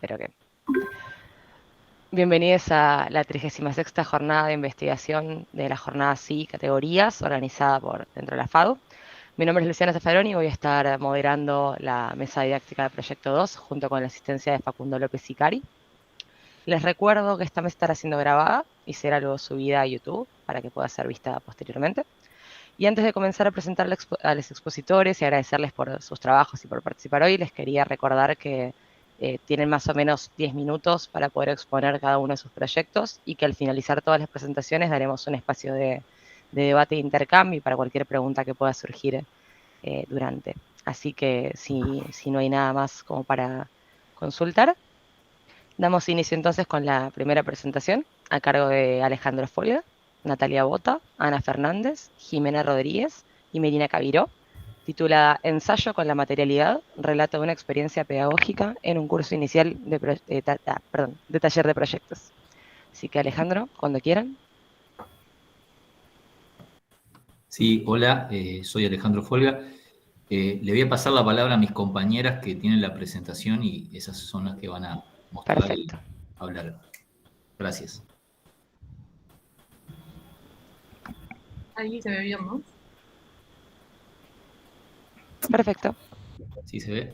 Espero que. Bienvenidos a la 36ª jornada de investigación de la jornada CI categorías organizada por dentro de la FADU. Mi nombre es Luciana Zaffaroni y voy a estar moderando la mesa didáctica de Proyecto 2 junto con la asistencia de Facundo López Sicari. Les recuerdo que esta mesa estará siendo grabada y será luego subida a YouTube para que pueda ser vista posteriormente. Y antes de comenzar a presentar a los expositores y agradecerles por sus trabajos y por participar hoy, les quería recordar que tienen más o menos 10 minutos para poder exponer cada uno de sus proyectos y que al finalizar todas las presentaciones daremos un espacio de debate e intercambio para cualquier pregunta que pueda surgir durante. Así que si no hay nada más como para consultar, damos inicio entonces con la primera presentación a cargo de Alejandro Folga, Natalia Bota, Ana Fernández, Jimena Rodríguez y Melina Caviró, titulada Ensayo con la materialidad, relato de una experiencia pedagógica en un curso inicial de taller de proyectos. Así que Alejandro, cuando quieran. Sí, hola, soy Alejandro Folga. Le voy a pasar la palabra a mis compañeras que tienen la presentación y esas son las que van a mostrar y Perfecto. hablar. Gracias. Ahí se ve bien, ¿no? Perfecto. ¿Sí se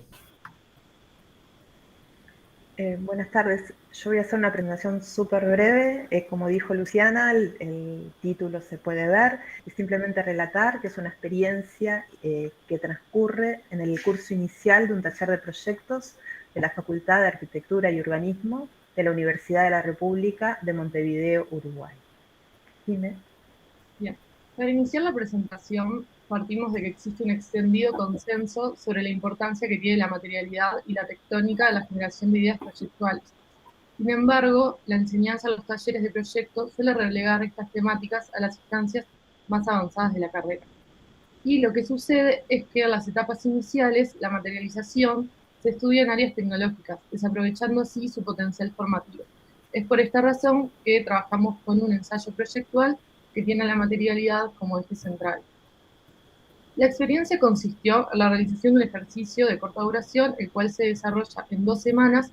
ve? Buenas tardes. Yo voy a hacer una presentación súper breve. Como dijo Luciana, el título se puede ver. Y simplemente relatar que es una experiencia que transcurre en el curso inicial de un taller de proyectos de la Facultad de Arquitectura y Urbanismo de la Universidad de la República de Montevideo, Uruguay. Dime. Bien. Para iniciar la presentación, partimos de que existe un extendido consenso sobre la importancia que tiene la materialidad y la tectónica de la generación de ideas proyectuales. Sin embargo, la enseñanza en los talleres de proyectos suele relegar estas temáticas a las instancias más avanzadas de la carrera. Y lo que sucede es que en las etapas iniciales, la materialización se estudia en áreas tecnológicas, desaprovechando así su potencial formativo. Es por esta razón que trabajamos con un ensayo proyectual que tiene la materialidad como eje central. La experiencia consistió en la realización de un ejercicio de corta duración, el cual se desarrolla en 2 semanas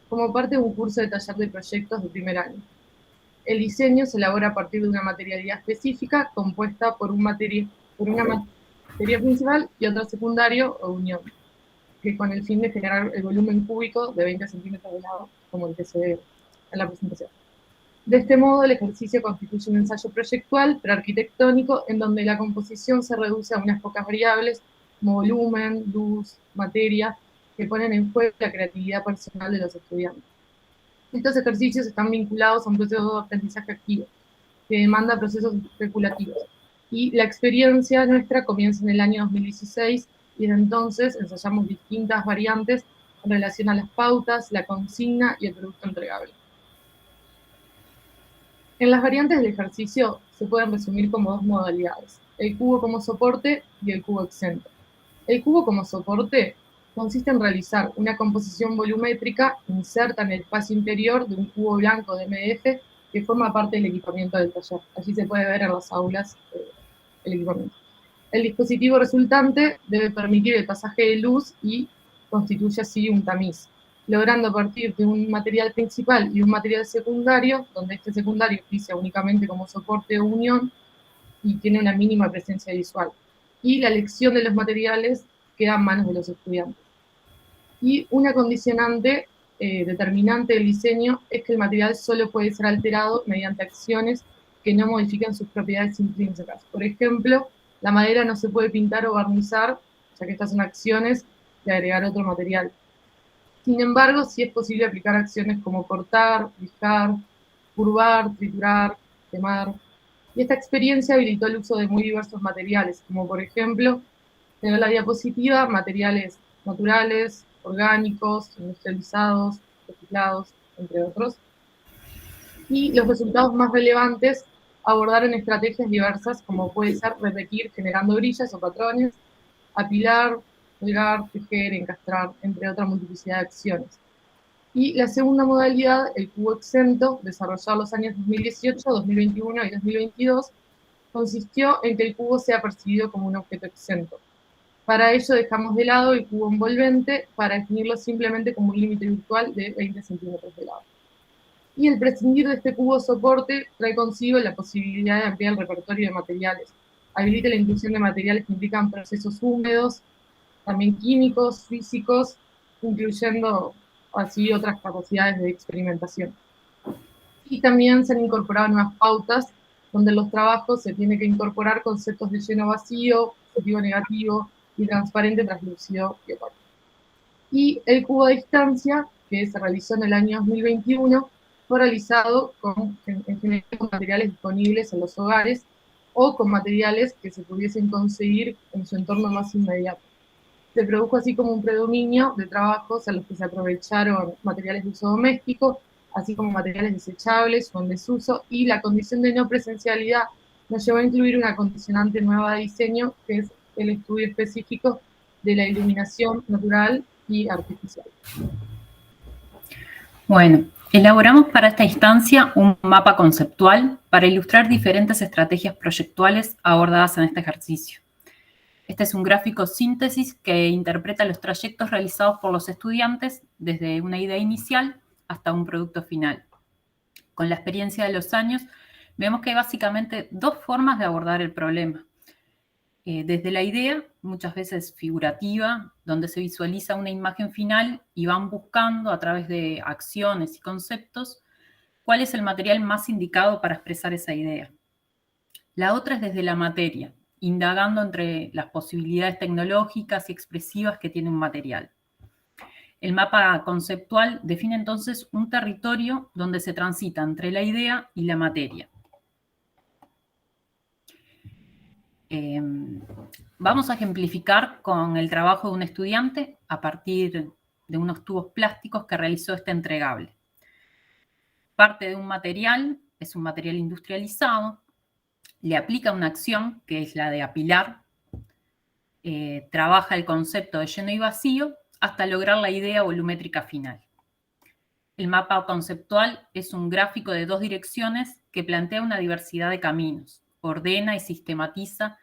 como parte de un curso de taller de proyectos de primer año. El diseño se elabora a partir de una materialidad específica compuesta por una materia principal y otro secundario o unión, que con el fin de generar el volumen cúbico de 20 centímetros de lado, como el que se ve en la presentación. De este modo, el ejercicio constituye un ensayo proyectual, pero arquitectónico, en donde la composición se reduce a unas pocas variables, como volumen, luz, materia, que ponen en juego la creatividad personal de los estudiantes. Estos ejercicios están vinculados a un proceso de aprendizaje activo, que demanda procesos especulativos. Y la experiencia nuestra comienza en el año 2016, y desde entonces ensayamos distintas variantes en relación a las pautas, la consigna y el producto entregable. En las variantes del ejercicio se pueden resumir como 2 modalidades, el cubo como soporte y el cubo exento. El cubo como soporte consiste en realizar una composición volumétrica inserta en el espacio interior de un cubo blanco de MDF que forma parte del equipamiento del taller. Allí se puede ver en las aulas el equipamiento. El dispositivo resultante debe permitir el pasaje de luz y constituye así un tamiz, logrando a partir de un material principal y un material secundario, donde este secundario oficia únicamente como soporte o unión y tiene una mínima presencia visual. Y la elección de los materiales queda en manos de los estudiantes. Y una condicionante determinante del diseño es que el material solo puede ser alterado mediante acciones que no modifiquen sus propiedades intrínsecas. Por ejemplo, la madera no se puede pintar o barnizar, ya que estas son acciones de agregar otro material. Sin embargo, sí es posible aplicar acciones como cortar, lijar, curvar, triturar, quemar. Y esta experiencia habilitó el uso de muy diversos materiales, como por ejemplo, en la diapositiva, materiales naturales, orgánicos, industrializados, reciclados, entre otros. Y los resultados más relevantes abordaron estrategias diversas, como puede ser repetir generando grillas o patrones, apilar, colgar, tejer, encastrar, entre otra multiplicidad de acciones. Y la segunda modalidad, el cubo exento, desarrollado en los años 2018, 2021 y 2022, consistió en que el cubo sea percibido como un objeto exento. Para ello dejamos de lado el cubo envolvente para definirlo simplemente como un límite virtual de 20 centímetros de lado. Y el prescindir de este cubo soporte trae consigo la posibilidad de ampliar el repertorio de materiales. Habilita la inclusión de materiales que implican procesos húmedos, también químicos, físicos, incluyendo así otras capacidades de experimentación. Y también se han incorporado nuevas pautas, donde en los trabajos se tiene que incorporar conceptos de lleno vacío, positivo negativo, y transparente, translúcido y opaco. Y el cubo de distancia, que se realizó en el año 2021, fue realizado en general con materiales disponibles en los hogares o con materiales que se pudiesen conseguir en su entorno más inmediato. Se produjo así como un predominio de trabajos en los que se aprovecharon materiales de uso doméstico, así como materiales desechables o en desuso, y la condición de no presencialidad nos llevó a incluir una condicionante nueva de diseño, que es el estudio específico de la iluminación natural y artificial. Bueno, elaboramos para esta instancia un mapa conceptual para ilustrar diferentes estrategias proyectuales abordadas en este ejercicio. Este es un gráfico síntesis que interpreta los trayectos realizados por los estudiantes desde una idea inicial hasta un producto final. Con la experiencia de los años, vemos que hay básicamente dos formas de abordar el problema. Desde la idea, muchas veces figurativa, donde se visualiza una imagen final y van buscando a través de acciones y conceptos cuál es el material más indicado para expresar esa idea. La otra es desde la materia, indagando entre las posibilidades tecnológicas y expresivas que tiene un material. El mapa conceptual define entonces un territorio donde se transita entre la idea y la materia. Vamos a ejemplificar con el trabajo de un estudiante a partir de unos tubos plásticos que realizó este entregable. Parte de un material, es un material industrializado, le aplica una acción que es la de apilar, trabaja el concepto de lleno y vacío hasta lograr la idea volumétrica final. El mapa conceptual es un gráfico de dos direcciones que plantea una diversidad de caminos, ordena y sistematiza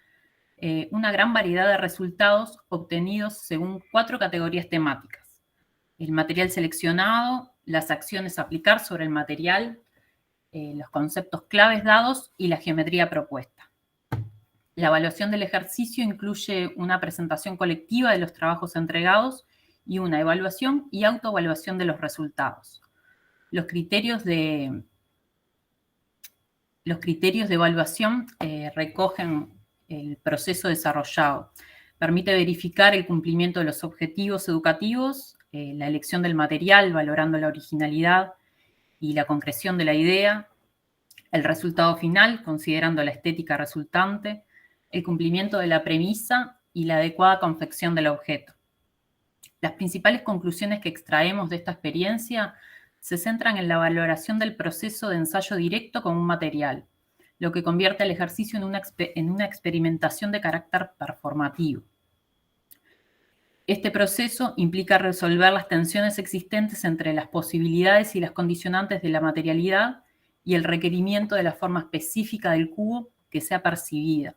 una gran variedad de resultados obtenidos según 4 categorías temáticas: el material seleccionado, las acciones a aplicar sobre el material, los conceptos claves dados y la geometría propuesta. La evaluación del ejercicio incluye una presentación colectiva de los trabajos entregados y una evaluación y autoevaluación de los resultados. Los criterios de evaluación recogen el proceso desarrollado. Permite verificar el cumplimiento de los objetivos educativos, la elección del material valorando la originalidad y la concreción de la idea, el resultado final considerando la estética resultante, el cumplimiento de la premisa y la adecuada confección del objeto. Las principales conclusiones que extraemos de esta experiencia se centran en la valoración del proceso de ensayo directo con un material, lo que convierte el ejercicio en una experimentación de carácter performativo. Este proceso implica resolver las tensiones existentes entre las posibilidades y las condicionantes de la materialidad y el requerimiento de la forma específica del cubo que sea percibida.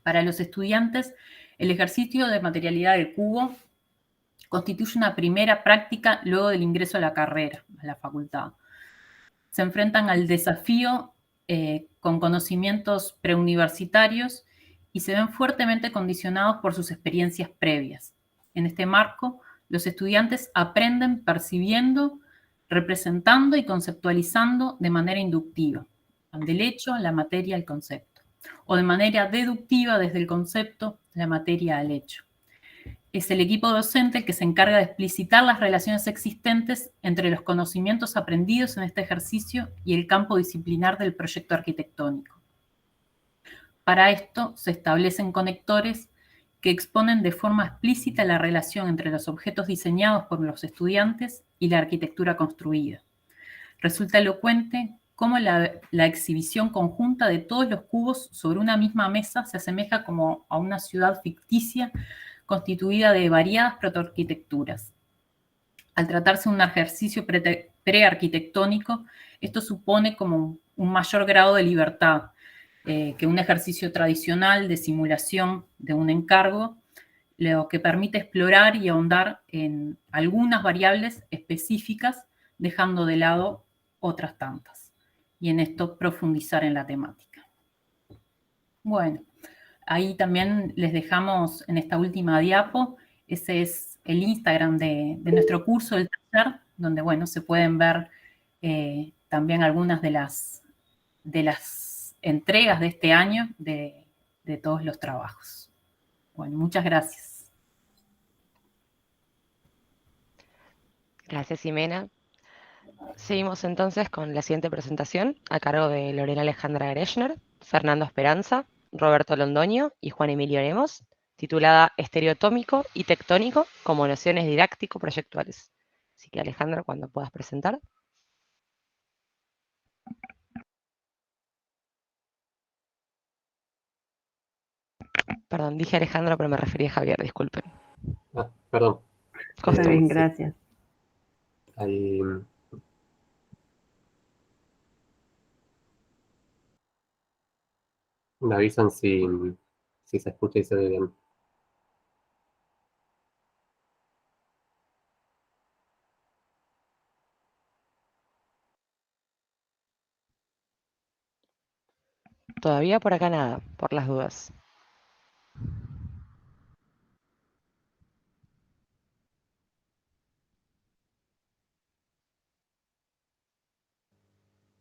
Para los estudiantes, el ejercicio de materialidad del cubo constituye una primera práctica luego del ingreso a la carrera, a la facultad. Se enfrentan al desafío con conocimientos preuniversitarios y se ven fuertemente condicionados por sus experiencias previas. En este marco, los estudiantes aprenden percibiendo, representando y conceptualizando de manera inductiva, del hecho, la materia, al concepto, o de manera deductiva desde el concepto, la materia, al hecho. Es el equipo docente el que se encarga de explicitar las relaciones existentes entre los conocimientos aprendidos en este ejercicio y el campo disciplinar del proyecto arquitectónico. Para esto se establecen conectores que exponen de forma explícita la relación entre los objetos diseñados por los estudiantes y la arquitectura construida. Resulta elocuente cómo la exhibición conjunta de todos los cubos sobre una misma mesa se asemeja como a una ciudad ficticia constituida de variadas protoarquitecturas. Al tratarse de un ejercicio prearquitectónico, esto supone como un mayor grado de libertad que un ejercicio tradicional de simulación de un encargo lo que permite explorar y ahondar en algunas variables específicas, dejando de lado otras tantas, y en esto profundizar en la temática. Bueno, ahí también les dejamos en esta última diapo, ese es el Instagram de nuestro curso, del taller, donde, bueno, se pueden ver también algunas de las entregas de este año de todos los trabajos. Bueno, muchas gracias. Gracias, Ximena. Seguimos entonces con la siguiente presentación a cargo de Lorena Alejandra Greshner, Fernando Esperanza, Roberto Londoño y Juan Emilio Lemos, titulada Estereotómico y tectónico como nociones didáctico-proyectuales. Así que, Alejandra, cuando puedas presentar. Perdón, dije Alejandra, pero me refería a Javier, disculpen. Ah, perdón. Está bien, Sí. gracias. Me avisan si se escucha y se ve bien. Todavía por acá nada, por las dudas.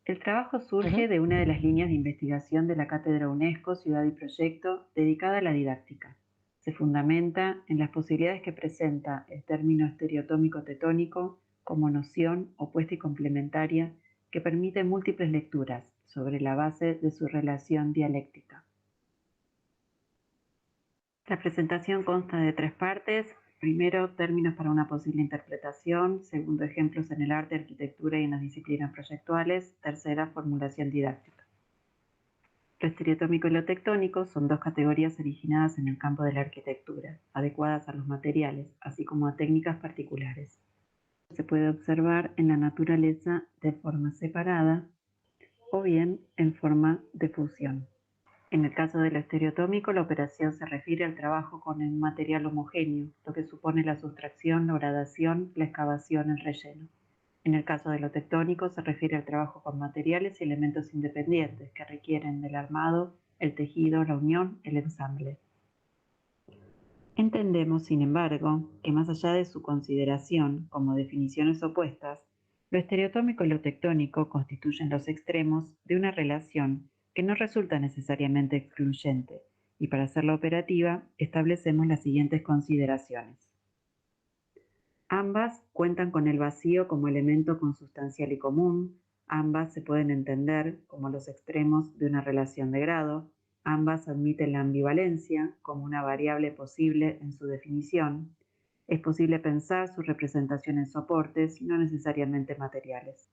El trabajo surge de una de las líneas de investigación de la Cátedra UNESCO Ciudad y Proyecto dedicada a la didáctica. Se fundamenta en las posibilidades que presenta el término estereotómico-tetónico como noción opuesta y complementaria que permite múltiples lecturas sobre la base de su relación dialéctica. La presentación consta de 3 partes. Primero, términos para una posible interpretación. Segundo, ejemplos en el arte, arquitectura y en las disciplinas proyectuales. Tercera, formulación didáctica. Lo estereotómico y lo tectónico son 2 categorías originadas en el campo de la arquitectura, adecuadas a los materiales, así como a técnicas particulares. Se puede observar en la naturaleza de forma separada o bien en forma de fusión. En el caso de lo estereotómico, la operación se refiere al trabajo con un material homogéneo, lo que supone la sustracción, la gradación, la excavación, el relleno. En el caso de lo tectónico, se refiere al trabajo con materiales y elementos independientes que requieren del armado, el tejido, la unión, el ensamble. Entendemos, sin embargo, que más allá de su consideración como definiciones opuestas, lo estereotómico y lo tectónico constituyen los extremos de una relación que no resulta necesariamente excluyente, y para hacerla operativa establecemos las siguientes consideraciones. Ambas cuentan con el vacío como elemento consustancial y común, ambas se pueden entender como los extremos de una relación de grado, ambas admiten la ambivalencia como una variable posible en su definición, es posible pensar su representación en soportes, no necesariamente materiales.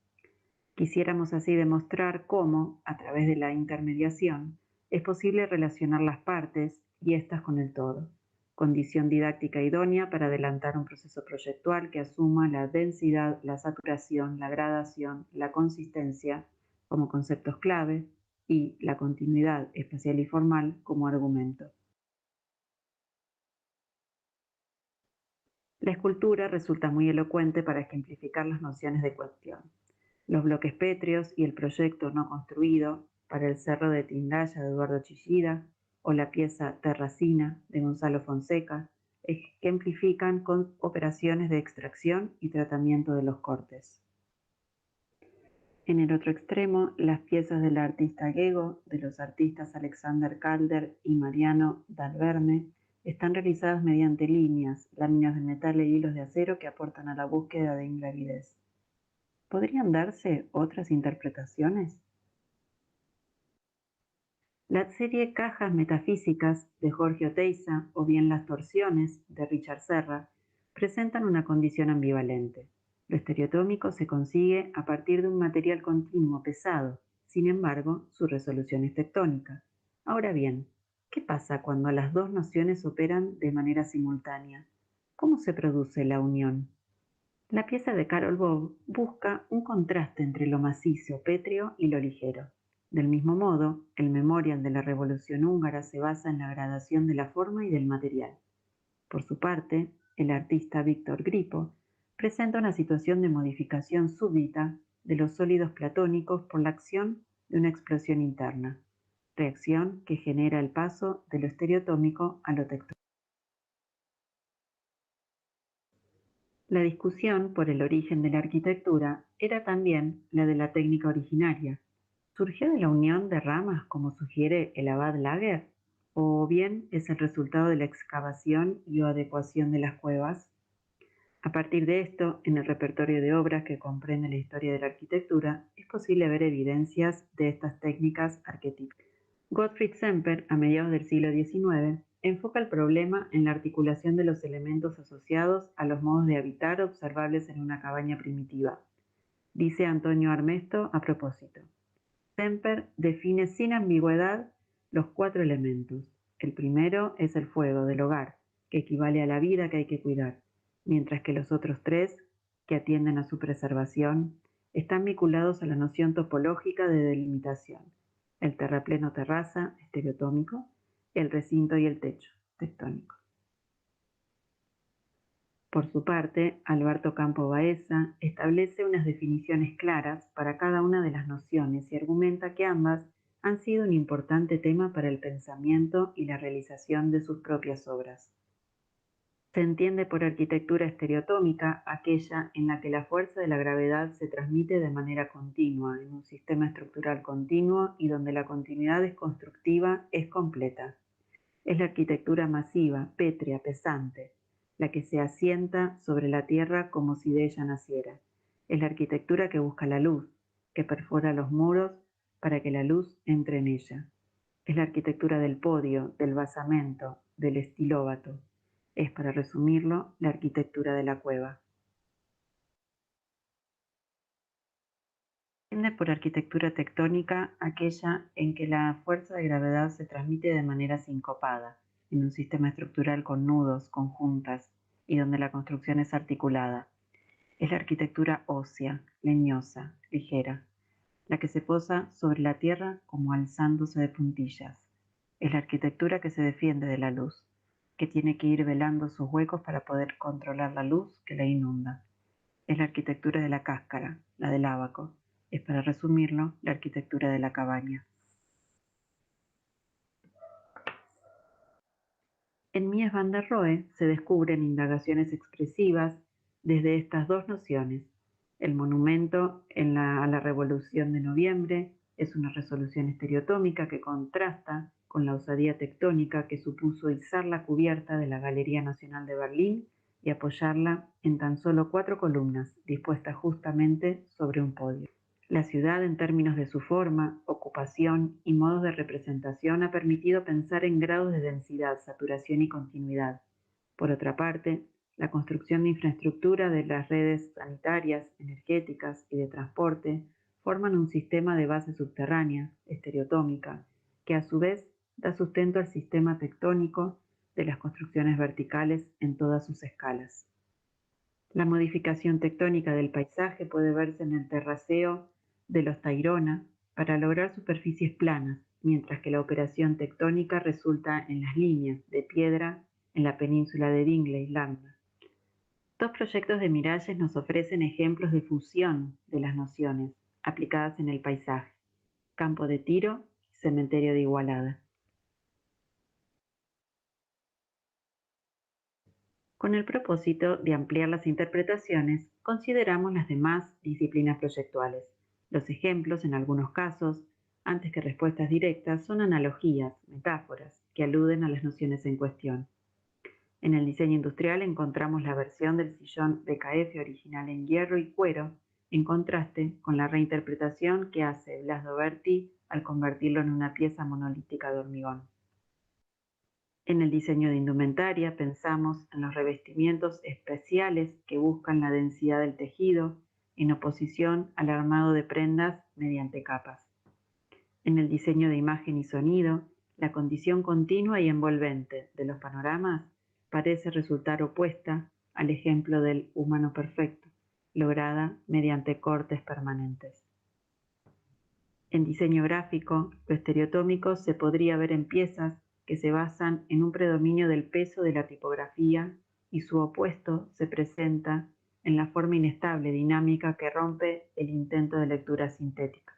Quisiéramos así demostrar cómo, a través de la intermediación, es posible relacionar las partes y éstas con el todo, condición didáctica idónea para adelantar un proceso proyectual que asuma la densidad, la saturación, la gradación, la consistencia como conceptos clave y la continuidad espacial y formal como argumento. La escultura resulta muy elocuente para ejemplificar las nociones de cuestión. Los bloques pétreos y el proyecto no construido para el Cerro de Tindaya de Eduardo Chillida o la pieza Terracina de Gonzalo Fonseca ejemplifican con operaciones de extracción y tratamiento de los cortes. En el otro extremo, las piezas del artista Gego, de los artistas Alexander Calder y Mariano Dalverne, están realizadas mediante líneas, láminas de metal e hilos de acero que aportan a la búsqueda de ingravidez. ¿Podrían darse otras interpretaciones? La serie Cajas Metafísicas de Jorge Oteiza o bien Las Torsiones de Richard Serra presentan una condición ambivalente. Lo estereotómico se consigue a partir de un material continuo pesado, sin embargo, su resolución es tectónica. Ahora bien, ¿qué pasa cuando las dos nociones operan de manera simultánea? ¿Cómo se produce la unión? La pieza de Carol Bob busca un contraste entre lo macizo, pétreo y lo ligero. Del mismo modo, el Memorial de la Revolución Húngara se basa en la gradación de la forma y del material. Por su parte, el artista Víctor Gripo presenta una situación de modificación súbita de los sólidos platónicos por la acción de una explosión interna, reacción que genera el paso de lo estereotómico a lo tectónico. La discusión por el origen de la arquitectura era también la de la técnica originaria. ¿Surgió de la unión de ramas, como sugiere el abad Lager? ¿O bien es el resultado de la excavación y o adecuación de las cuevas? A partir de esto, en el repertorio de obras que comprende la historia de la arquitectura, es posible ver evidencias de estas técnicas arquetípicas. Gottfried Semper, a mediados del siglo XIX, enfoca el problema en la articulación de los elementos asociados a los modos de habitar observables en una cabaña primitiva. Dice Antonio Armesto a propósito: Semper define sin ambigüedad los 4 elementos. El primero es el fuego del hogar, que equivale a la vida que hay que cuidar, mientras que los otros 3, que atienden a su preservación, están vinculados a la noción topológica de delimitación: el terrapleno terraza, estereotómico, el recinto y el techo, tectónico. Por su parte, Alberto Campo Baeza establece unas definiciones claras para cada una de las nociones y argumenta que ambas han sido un importante tema para el pensamiento y la realización de sus propias obras. Se entiende por arquitectura estereotómica aquella en la que la fuerza de la gravedad se transmite de manera continua en un sistema estructural continuo y donde la continuidad es constructiva, es completa. Es la arquitectura masiva, pétrea, pesante, la que se asienta sobre la tierra como si de ella naciera. Es la arquitectura que busca la luz, que perfora los muros para que la luz entre en ella. Es la arquitectura del podio, del basamento, del estilóbato. Es, para resumirlo, la arquitectura de la cueva. Se entiende por arquitectura tectónica aquella en que la fuerza de gravedad se transmite de manera sincopada, en un sistema estructural con nudos, conjuntas, y donde la construcción es articulada. Es la arquitectura ósea, leñosa, ligera, la que se posa sobre la tierra como alzándose de puntillas. Es la arquitectura que se defiende de la luz, que tiene que ir velando sus huecos para poder controlar la luz que la inunda. Es la arquitectura de la cáscara, la del ábaco. Es, para resumirlo, la arquitectura de la cabaña. En Mies van der Rohe se descubren indagaciones expresivas desde estas 2 nociones. El monumento a la Revolución de Noviembre es una resolución estereotómica que contrasta con la osadía tectónica que supuso izar la cubierta de la Galería Nacional de Berlín y apoyarla en tan solo 4 columnas, dispuestas justamente sobre un podio. La ciudad, en términos de su forma, ocupación y modos de representación, ha permitido pensar en grados de densidad, saturación y continuidad. Por otra parte, la construcción de infraestructura de las redes sanitarias, energéticas y de transporte forman un sistema de base subterránea, estereotómica, que a su vez da sustento al sistema tectónico de las construcciones verticales en todas sus escalas. La modificación tectónica del paisaje puede verse en el terraceo de los Tayrona para lograr superficies planas, mientras que la operación tectónica resulta en las líneas de piedra en la península de Dingle, Irlanda. 2 proyectos de Miralles nos ofrecen ejemplos de fusión de las nociones aplicadas en el paisaje: Campo de Tiro y Cementerio de Igualada. Con el propósito de ampliar las interpretaciones, consideramos las demás disciplinas proyectuales. Los ejemplos, en algunos casos, antes que respuestas directas, son analogías, metáforas, que aluden a las nociones en cuestión. En el diseño industrial encontramos la versión del sillón BKF original en hierro y cuero, en contraste con la reinterpretación que hace Blas Doberti al convertirlo en una pieza monolítica de hormigón. En el diseño de indumentaria pensamos en los revestimientos especiales que buscan la densidad del tejido, en oposición al armado de prendas mediante capas. En el diseño de imagen y sonido, la condición continua y envolvente de los panoramas parece resultar opuesta al ejemplo del humano perfecto, lograda mediante cortes permanentes. En diseño gráfico, lo estereotómico se podría ver en piezas que se basan en un predominio del peso de la tipografía y su opuesto se presenta en la forma inestable dinámica que rompe el intento de lectura sintética.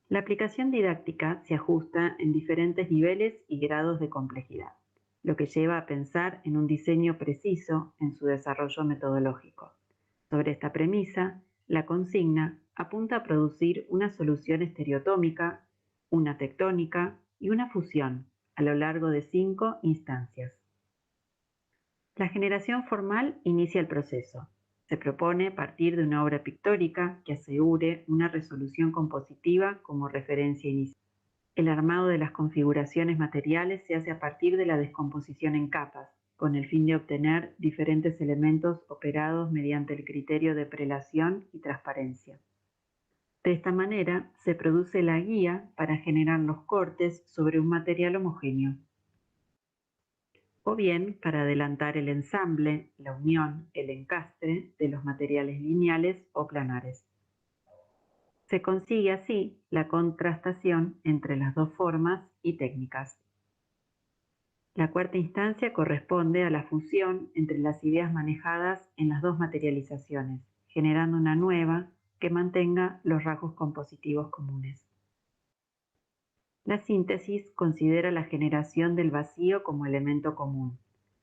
La aplicación didáctica se ajusta en diferentes niveles y grados de complejidad, lo que lleva a pensar en un diseño preciso en su desarrollo metodológico. Sobre esta premisa, la consigna apunta a producir una solución estereotómica, una tectónica y una fusión a lo largo de 5 instancias. La generación formal inicia el proceso. Se propone partir de una obra pictórica que asegure una resolución compositiva como referencia inicial. El armado de las configuraciones materiales se hace a partir de la descomposición en capas, con el fin de obtener diferentes elementos operados mediante el criterio de prelación y transparencia. De esta manera, se produce la guía para generar los cortes sobre un material homogéneo, o bien para adelantar el ensamble, la unión, el encastre de los materiales lineales o planares. Se consigue así la contrastación entre las dos formas y técnicas. La cuarta instancia corresponde a la fusión entre las ideas manejadas en las dos materializaciones, generando una nueva que mantenga los rasgos compositivos comunes. La síntesis considera la generación del vacío como elemento común,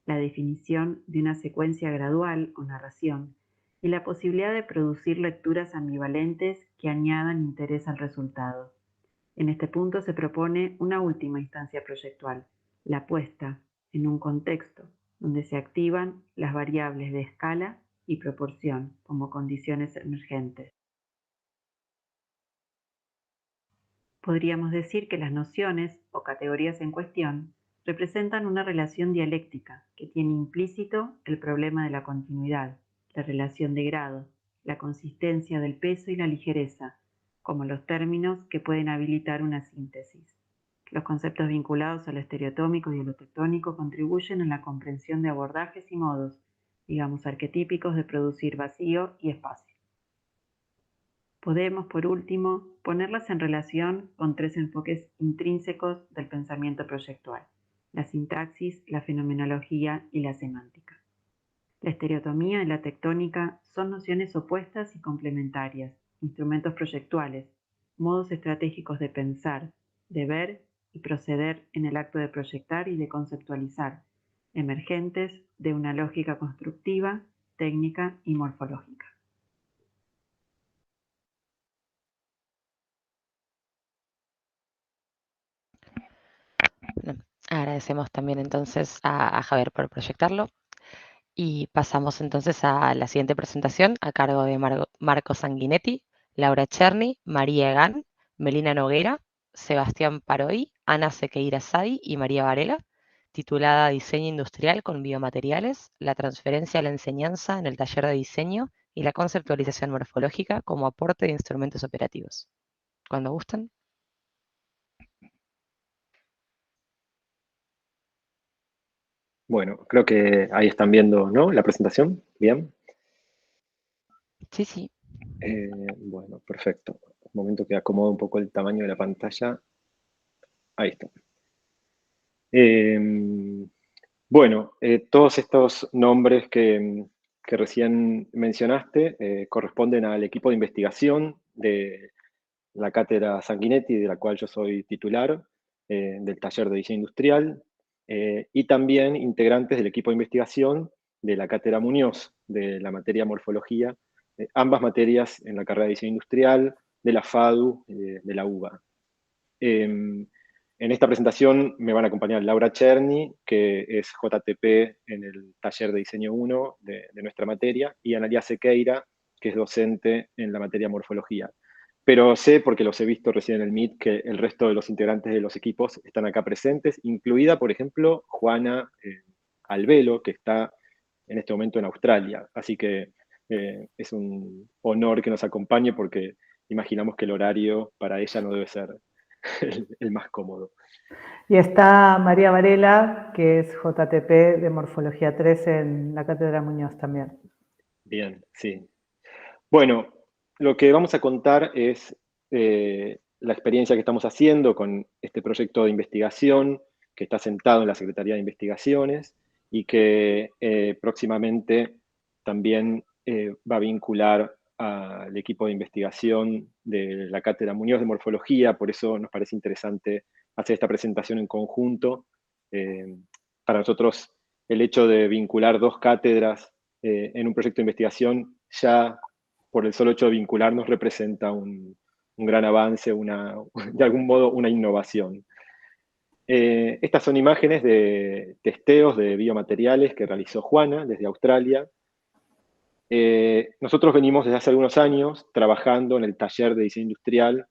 la definición de una secuencia gradual o narración y la posibilidad de producir lecturas ambivalentes que añadan interés al resultado. En este punto se propone una última instancia proyectual, la puesta en un contexto donde se activan las variables de escala y proporción como condiciones emergentes. Podríamos decir que las nociones o categorías en cuestión representan una relación dialéctica que tiene implícito el problema de la continuidad, la relación de grado, la consistencia del peso y la ligereza, como los términos que pueden habilitar una síntesis. Los conceptos vinculados a lo estereotómico y a lo tectónico contribuyen a la comprensión de abordajes y modos, digamos, arquetípicos de producir vacío y espacio. Podemos, por último, ponerlas en relación con 3 enfoques intrínsecos del pensamiento proyectual: la sintaxis, la fenomenología y la semántica. La estereotomía y la tectónica son nociones opuestas y complementarias, instrumentos proyectuales, modos estratégicos de pensar, de ver y proceder en el acto de proyectar y de conceptualizar, emergentes de una lógica constructiva, técnica y morfológica. Bueno, agradecemos también entonces a Javier por proyectarlo y pasamos entonces a la siguiente presentación a cargo de Marco Sanguinetti, Laura Cherny, María Egan, Melina Noguera, Sebastián Paroy, Ana Sequeira Sadi y María Varela, titulada Diseño Industrial con Biomateriales, la transferencia a la enseñanza en el taller de diseño y la conceptualización morfológica como aporte de instrumentos operativos. Cuando gusten. Bueno, creo que ahí están viendo, ¿no?, la presentación. Bien. Sí, sí. Bueno, perfecto. Un momento que acomodo un poco el tamaño de la pantalla. Ahí está. Bueno, todos estos nombres que recién mencionaste corresponden al equipo de investigación de la cátedra Sanguinetti, de la cual yo soy titular, del taller de diseño industrial, y también integrantes del equipo de investigación de la cátedra Muñoz, de la materia morfología, ambas materias en la carrera de diseño industrial, de la FADU, de la UBA. En esta presentación me van a acompañar Laura Cherny, que es JTP en el taller de diseño 1 de nuestra materia, y Analia Sequeira, que es docente en la materia morfología. Pero sé, porque los he visto recién en el Meet, que el resto de los integrantes de los equipos están acá presentes, incluida, por ejemplo, Juana Albelo, que está en este momento en Australia. Así que es un honor que nos acompañe, porque imaginamos que el horario para ella no debe ser el más cómodo. Y está María Varela, que es JTP de Morfología 3 en la Cátedra Muñoz también. Bien, sí. Bueno, lo que vamos a contar es la experiencia que estamos haciendo con este proyecto de investigación que está sentado en la Secretaría de Investigaciones y que próximamente también va a vincular al equipo de investigación de la Cátedra Muñoz de Morfología. Por eso nos parece interesante hacer esta presentación en conjunto. Para nosotros, el hecho de vincular dos cátedras en un proyecto de investigación, ya por el solo hecho de vincularnos, representa un gran avance, de algún modo una innovación. Estas son imágenes de testeos de biomateriales que realizó Juana desde Australia. Nosotros venimos desde hace algunos años trabajando en el taller de diseño industrial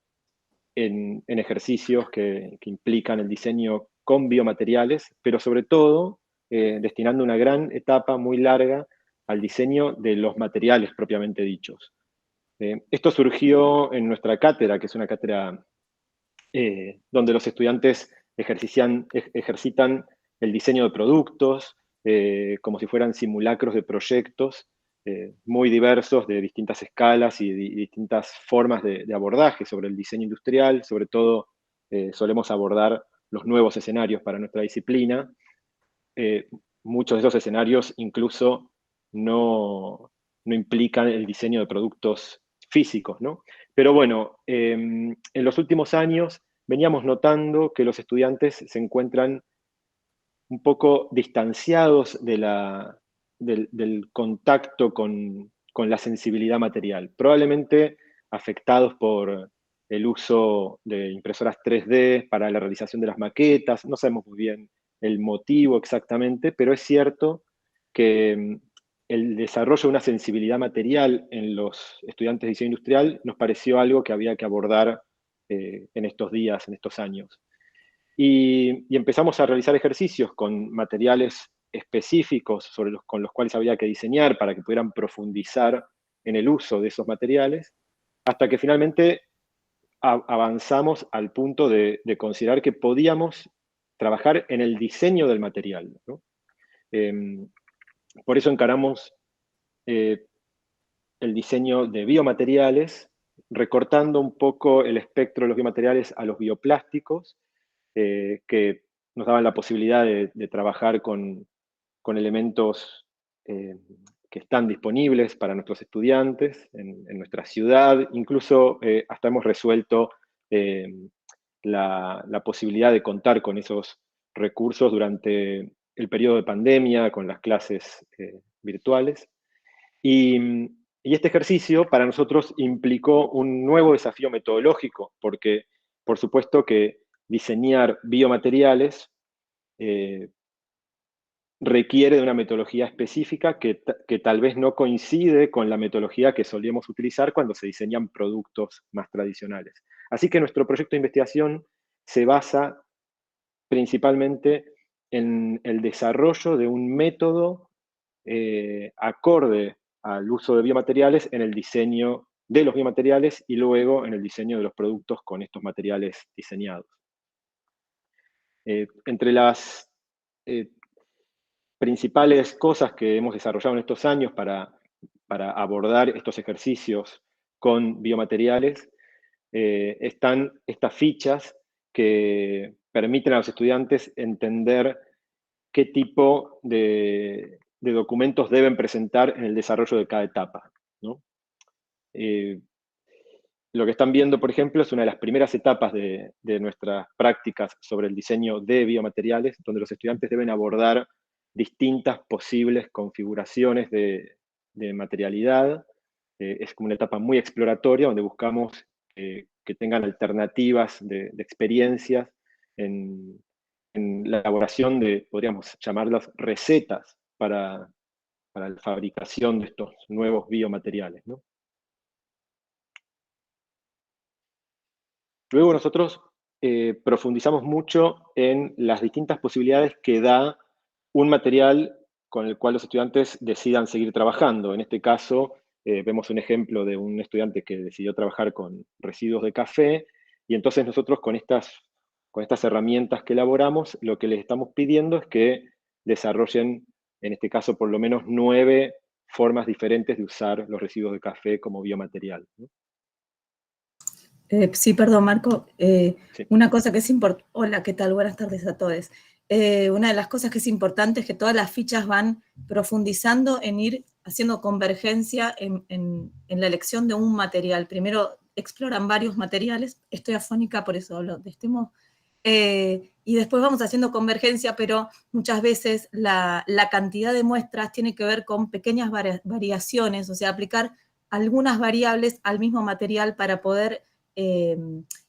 en ejercicios que implican el diseño con biomateriales, pero sobre todo destinando una gran etapa muy larga al diseño de los materiales propiamente dichos. Esto surgió en nuestra cátedra, que es una cátedra donde los estudiantes ejercitan el diseño de productos, como si fueran simulacros de proyectos muy diversos, de distintas escalas y distintas formas de abordaje sobre el diseño industrial. Sobre todo, solemos abordar los nuevos escenarios para nuestra disciplina. Muchos de esos escenarios incluso no implican el diseño de productos físicos, ¿no? Pero bueno, en los últimos años veníamos notando que los estudiantes se encuentran un poco distanciados del contacto con la sensibilidad material, probablemente afectados por el uso de impresoras 3D para la realización de las maquetas. No sabemos muy bien el motivo exactamente, pero es cierto que el desarrollo de una sensibilidad material en los estudiantes de diseño industrial nos pareció algo que había que abordar en estos días, en estos años. Y empezamos a realizar ejercicios con materiales específicos con los cuales había que diseñar para que pudieran profundizar en el uso de esos materiales, hasta que finalmente avanzamos al punto de considerar que podíamos trabajar en el diseño del material, ¿no? Por eso encaramos el diseño de biomateriales, recortando un poco el espectro de los biomateriales a los bioplásticos, que nos daban la posibilidad de trabajar con elementos que están disponibles para nuestros estudiantes en nuestra ciudad. Incluso hasta hemos resuelto la posibilidad de contar con esos recursos durante el periodo de pandemia, con las clases virtuales. Y este ejercicio para nosotros implicó un nuevo desafío metodológico, porque por supuesto que diseñar biomateriales requiere de una metodología específica que tal vez no coincide con la metodología que solíamos utilizar cuando se diseñan productos más tradicionales. Así que nuestro proyecto de investigación se basa principalmente en el desarrollo de un método acorde al uso de biomateriales en el diseño de los biomateriales y luego en el diseño de los productos con estos materiales diseñados. Entre las principales cosas que hemos desarrollado en estos años para abordar estos ejercicios con biomateriales están estas fichas que permiten a los estudiantes entender qué tipo de documentos deben presentar en el desarrollo de cada etapa, ¿no? Lo que están viendo, por ejemplo, es una de las primeras etapas de nuestras prácticas sobre el diseño de biomateriales, donde los estudiantes deben abordar distintas posibles configuraciones de materialidad. Es como una etapa muy exploratoria, donde buscamos que tengan alternativas de experiencias en la elaboración de, podríamos llamarlas, recetas para la fabricación de estos nuevos biomateriales, ¿no? Luego nosotros profundizamos mucho en las distintas posibilidades que da un material con el cual los estudiantes decidan seguir trabajando. En este caso, vemos un ejemplo de un estudiante que decidió trabajar con residuos de café, y entonces nosotros con estas herramientas que elaboramos, lo que les estamos pidiendo es que desarrollen, en este caso, por lo menos 9 formas diferentes de usar los residuos de café como biomaterial, ¿no? Sí, perdón, Marco. Sí. Una cosa que es importante... Hola, ¿qué tal? Buenas tardes a todos. Una de las cosas que es importante es que todas las fichas van profundizando en ir haciendo convergencia en la elección de un material. Primero exploran varios materiales. Estoy afónica, por eso hablo de este modo. Y después vamos haciendo convergencia, pero muchas veces la cantidad de muestras tiene que ver con pequeñas variaciones, o sea, aplicar algunas variables al mismo material para poder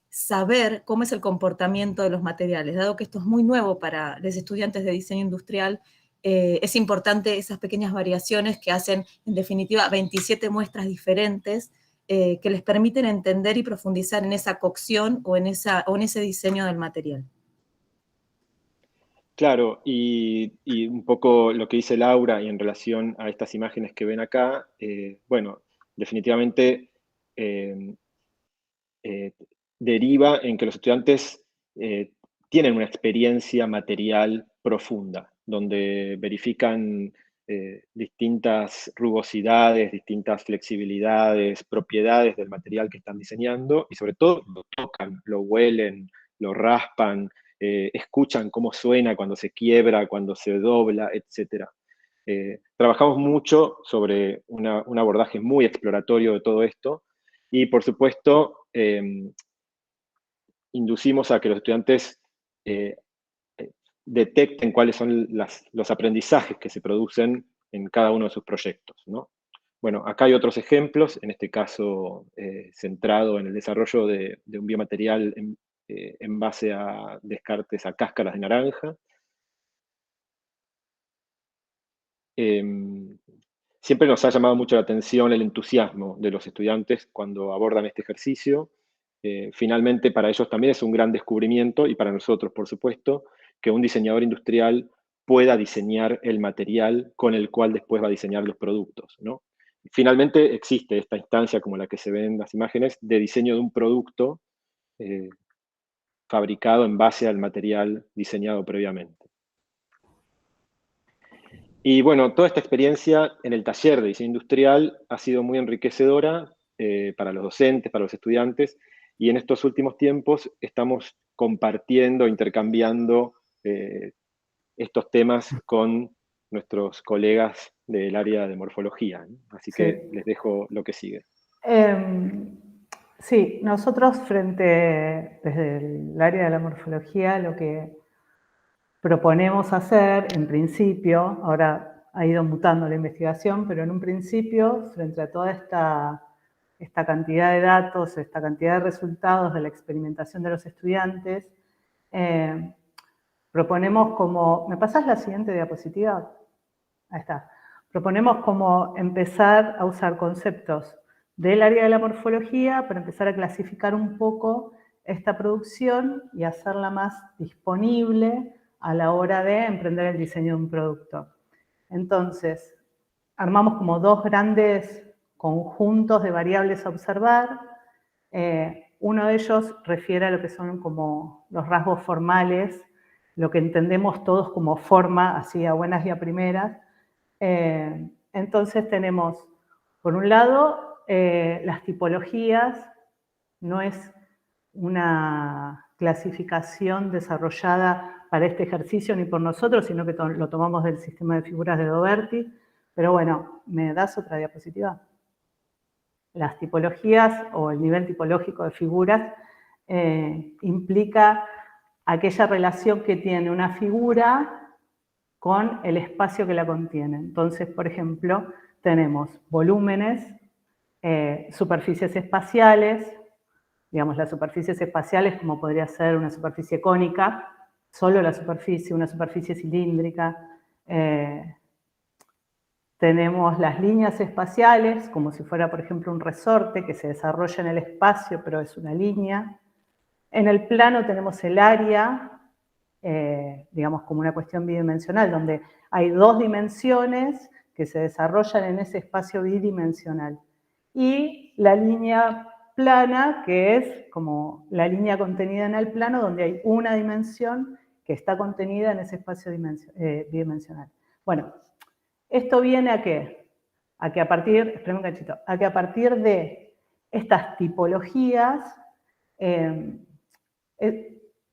saber cómo es el comportamiento de los materiales. Dado que esto es muy nuevo para los estudiantes de diseño industrial, es importante esas pequeñas variaciones que hacen, en definitiva, 27 muestras diferentes que les permiten entender y profundizar en esa cocción o en ese diseño del material. Claro, y un poco lo que dice Laura y en relación a estas imágenes que ven acá, bueno, definitivamente deriva en que los estudiantes tienen una experiencia material profunda, donde verifican distintas rugosidades, distintas flexibilidades, propiedades del material que están diseñando y sobre todo lo tocan, lo huelen, lo raspan, escuchan cómo suena cuando se quiebra, cuando se dobla, etc. Trabajamos mucho sobre un abordaje muy exploratorio de todo esto y, por supuesto, inducimos a que los estudiantes detecten cuáles son los aprendizajes que se producen en cada uno de sus proyectos, ¿no? Bueno, acá hay otros ejemplos, en este caso centrado en el desarrollo de un biomaterial en base a descartes a cáscaras de naranja. Siempre nos ha llamado mucho la atención el entusiasmo de los estudiantes cuando abordan este ejercicio. Finalmente, para ellos también es un gran descubrimiento, y para nosotros, por supuesto, que un diseñador industrial pueda diseñar el material con el cual después va a diseñar los productos, ¿no? Finalmente existe esta instancia, como la que se ve en las imágenes, de diseño de un producto fabricado en base al material diseñado previamente. Y bueno, toda esta experiencia en el taller de diseño industrial ha sido muy enriquecedora para los docentes, para los estudiantes, y en estos últimos tiempos estamos compartiendo, intercambiando estos temas con nuestros colegas del área de morfología, ¿no? Así que les dejo lo que sigue. Sí, nosotros desde el área de la morfología, lo que proponemos hacer, en principio, ahora ha ido mutando la investigación, pero en un principio, frente a toda esta cantidad de datos, esta cantidad de resultados de la experimentación de los estudiantes, proponemos como... ¿Me pasás la siguiente diapositiva? Ahí está. Proponemos como empezar a usar conceptos del área de la morfología para empezar a clasificar un poco esta producción y hacerla más disponible a la hora de emprender el diseño de un producto. Entonces, armamos como dos grandes conjuntos de variables a observar. Uno de ellos refiere a lo que son como los rasgos formales, lo que entendemos todos como forma, así a buenas y a primeras. Entonces tenemos, por un lado, las tipologías. No es una clasificación desarrollada para este ejercicio ni por nosotros, sino que lo tomamos del sistema de figuras de Doberti. Pero bueno, ¿me das otra diapositiva? Las tipologías o el nivel tipológico de figuras implica aquella relación que tiene una figura con el espacio que la contiene. Entonces, por ejemplo, tenemos volúmenes, superficies espaciales. Digamos, las superficies espaciales, como podría ser una superficie cónica, solo la superficie, una superficie cilíndrica. Tenemos las líneas espaciales, como si fuera, por ejemplo, un resorte que se desarrolla en el espacio, pero es una línea. En el plano tenemos el área, digamos, como una cuestión bidimensional, donde hay dos dimensiones que se desarrollan en ese espacio bidimensional. Y la línea plana, que es como la línea contenida en el plano, donde hay una dimensión que está contenida en ese espacio bidimensional. Bueno, ¿esto viene a qué? A que a partir de estas tipologías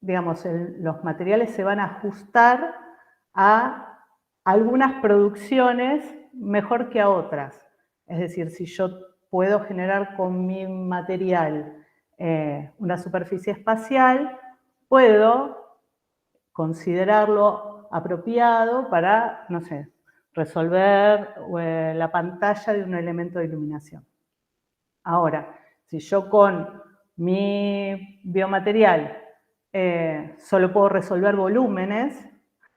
digamos, los materiales se van a ajustar a algunas producciones mejor que a otras. Es decir, si yo puedo generar con mi material una superficie espacial, puedo considerarlo apropiado para, no sé, resolver la pantalla de un elemento de iluminación. Ahora, si yo con mi biomaterial solo puedo resolver volúmenes,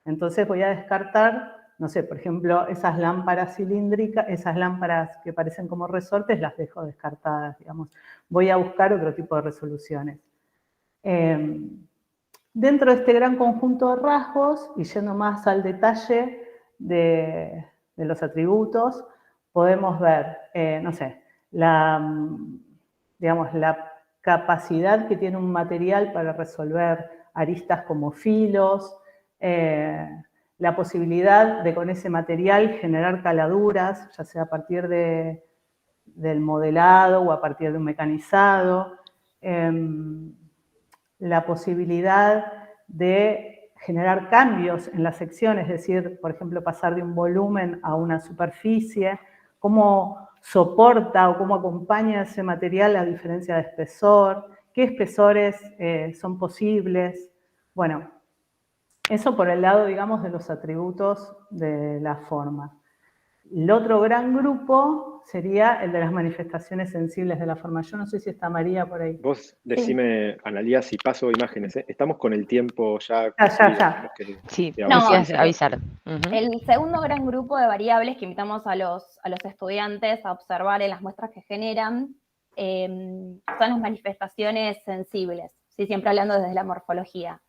entonces voy a descartar, no sé, por ejemplo, esas lámparas cilíndricas, esas lámparas que parecen como resortes, las dejo descartadas, digamos. Voy a buscar otro tipo de resoluciones. Dentro de este gran conjunto de rasgos, y yendo más al detalle de los atributos, podemos ver, no sé, digamos, la capacidad que tiene un material para resolver aristas como filos, la posibilidad de con ese material generar caladuras, ya sea a partir del modelado o a partir de un mecanizado, la posibilidad de generar cambios en las secciones, es decir, por ejemplo, pasar de un volumen a una superficie, cómo soporta o cómo acompaña ese material la diferencia de espesor, qué espesores son posibles. Bueno, eso por el lado, digamos, de los atributos de la forma. El otro gran grupo sería el de las manifestaciones sensibles de la forma. Yo no sé si está María por ahí. Vos decime, Analía, si paso imágenes, ¿eh? Estamos con el tiempo ya. Ya. Sí, no, avisar. El segundo gran grupo de variables que invitamos a los estudiantes a observar en las muestras que generan son las manifestaciones sensibles, ¿sí? Siempre hablando desde la morfología.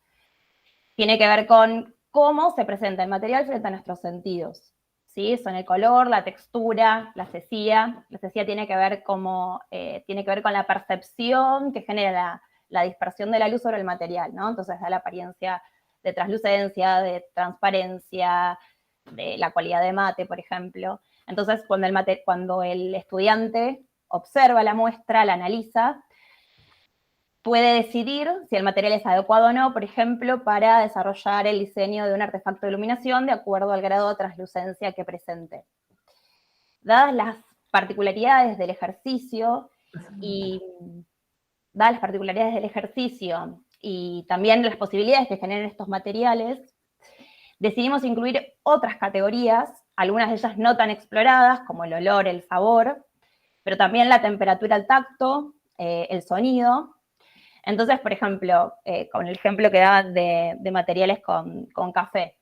Tiene que ver con cómo se presenta el material frente a nuestros sentidos. ¿Sí? Son el color, la textura, la cesía. La cesía tiene que ver con la percepción que genera la dispersión de la luz sobre el material, ¿no? Entonces da la apariencia de translucencia, de transparencia, de la cualidad de mate, por ejemplo. Entonces, cuando el estudiante observa la muestra, la analiza, puede decidir si el material es adecuado o no, por ejemplo, para desarrollar el diseño de un artefacto de iluminación de acuerdo al grado de translucencia que presente. Dadas las particularidades del ejercicio y también las posibilidades que generan estos materiales, decidimos incluir otras categorías, algunas de ellas no tan exploradas, como el olor, el sabor, pero también la temperatura al tacto, el sonido. Entonces, por ejemplo, con el ejemplo que daban de materiales con café,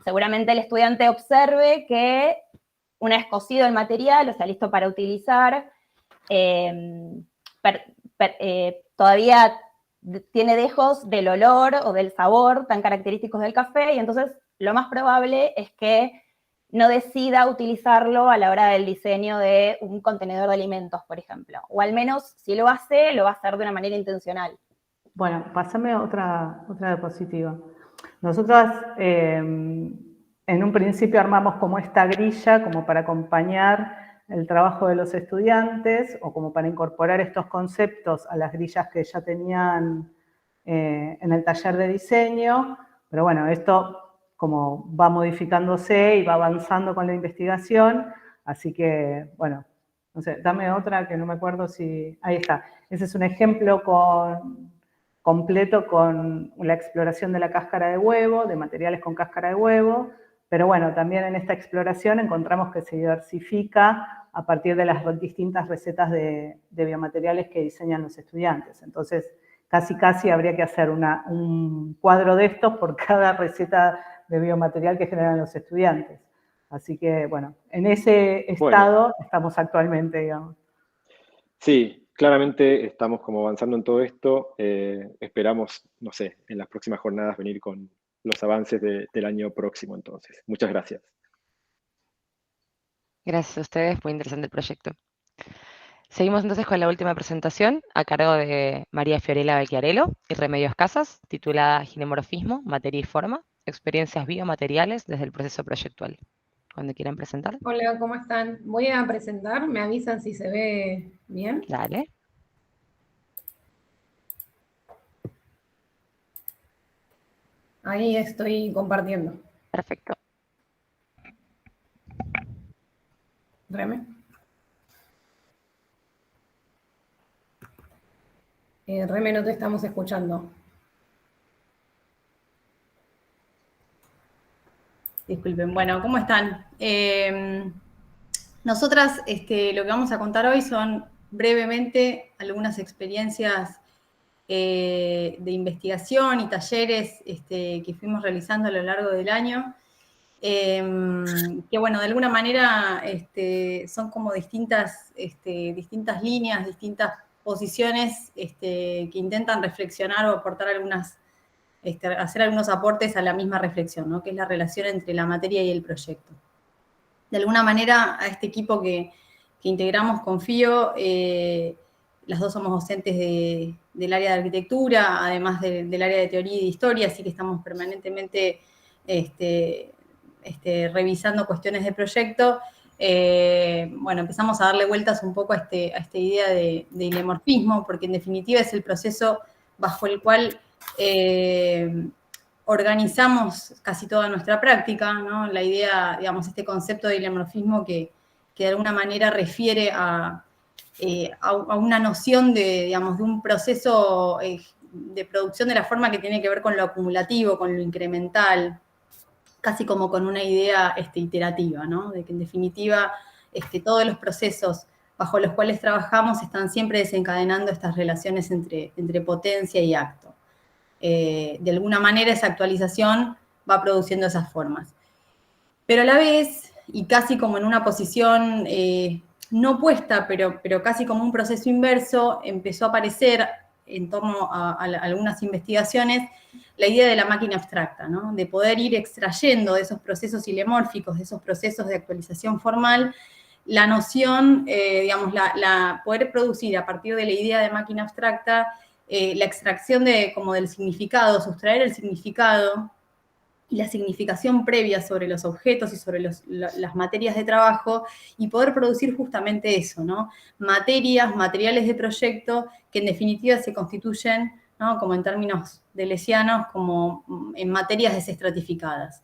seguramente el estudiante observe que una vez cocido el material, o sea, listo para utilizar, todavía tiene dejos del olor o del sabor tan característicos del café, y entonces lo más probable es que no decida utilizarlo a la hora del diseño de un contenedor de alimentos, por ejemplo. O al menos, si lo hace, lo va a hacer de una manera intencional. Bueno, pásame otra diapositiva. Nosotros en un principio armamos como esta grilla como para acompañar el trabajo de los estudiantes o como para incorporar estos conceptos a las grillas que ya tenían en el taller de diseño, pero bueno, esto como va modificándose y va avanzando con la investigación, así que, bueno, no sé, dame otra que no me acuerdo si... Ahí está. Ese es un ejemplo completo con la exploración de la cáscara de huevo, de materiales con cáscara de huevo, pero bueno, también en esta exploración encontramos que se diversifica a partir de las distintas recetas de biomateriales que diseñan los estudiantes. Entonces, casi habría que hacer un cuadro de estos por cada receta de biomaterial que generan los estudiantes. Así que, bueno, en ese estado estamos actualmente, digamos. Sí, claramente estamos como avanzando en todo esto. Esperamos, no sé, en las próximas jornadas venir con los avances del año próximo, entonces. Muchas gracias. Gracias a ustedes, muy interesante el proyecto. Seguimos entonces con la última presentación a cargo de María Fiorella Becchiarello y Remedios Casas, titulada Gineomorfismo, Materia y Forma, experiencias biomateriales desde el proceso proyectual. Cuando quieran presentar. Hola, ¿cómo están? Voy a presentar, me avisan si se ve bien. Dale. Ahí estoy compartiendo. Perfecto. Reme. Reme, no te estamos escuchando. Disculpen. Bueno, ¿cómo están? Nosotras lo que vamos a contar hoy son brevemente algunas experiencias de investigación y talleres que fuimos realizando a lo largo del año, que bueno, de alguna manera son como distintas líneas, distintas posiciones que intentan reflexionar o aportar hacer algunos aportes a la misma reflexión, ¿no? Que es la relación entre la materia y el proyecto. De alguna manera, a este equipo que integramos con FIO, las dos somos docentes del área de arquitectura, además del área de teoría y de historia, así que estamos permanentemente revisando cuestiones de proyecto. Bueno, empezamos a darle vueltas un poco a esta idea de ilemorfismo, porque en definitiva es el proceso bajo el cual organizamos casi toda nuestra práctica, ¿no? La idea, digamos, este concepto de ilemorfismo que de alguna manera refiere a una noción de un proceso de producción de la forma que tiene que ver con lo acumulativo, con lo incremental, casi como con una idea iterativa, ¿no? De que en definitiva todos los procesos bajo los cuales trabajamos están siempre desencadenando estas relaciones entre potencia y acto. De alguna manera esa actualización va produciendo esas formas. Pero a la vez, y casi como en una posición no opuesta, pero casi como un proceso inverso, empezó a aparecer en torno a algunas investigaciones la idea de la máquina abstracta, ¿no? De poder ir extrayendo de esos procesos ilemórficos, de esos procesos de actualización formal, la noción, poder producir a partir de la idea de máquina abstracta la extracción del significado, sustraer el significado y la significación previa sobre los objetos y sobre las materias de trabajo, y poder producir justamente eso, ¿no? Materiales de proyecto que en definitiva se constituyen, ¿no? Como en términos deleuzianos, como en materias desestratificadas.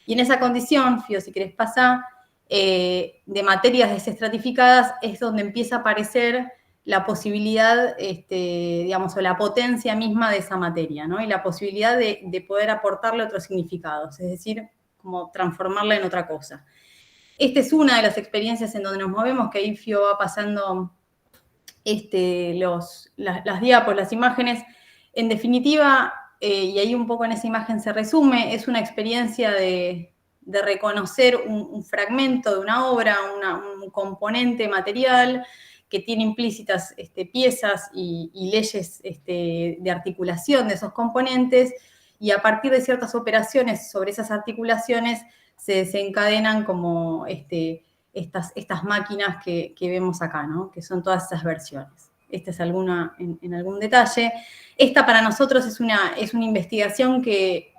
Y en esa condición, Fío, si querés pasar, de materias desestratificadas es donde empieza a aparecer la posibilidad, o la potencia misma de esa materia, ¿no? Y la posibilidad de poder aportarle otros significados, es decir, como transformarla en otra cosa. Esta es una de las experiencias en donde nos movemos, que ahí Fío va pasando las diapos, las imágenes. En definitiva, y ahí un poco en esa imagen se resume, es una experiencia de reconocer un fragmento de una obra, un componente material, que tiene implícitas piezas y leyes de articulación de esos componentes, y a partir de ciertas operaciones sobre esas articulaciones se desencadenan como estas máquinas que vemos acá, ¿no? Que son todas esas versiones. Esta es alguna en algún detalle. Esta para nosotros es una investigación que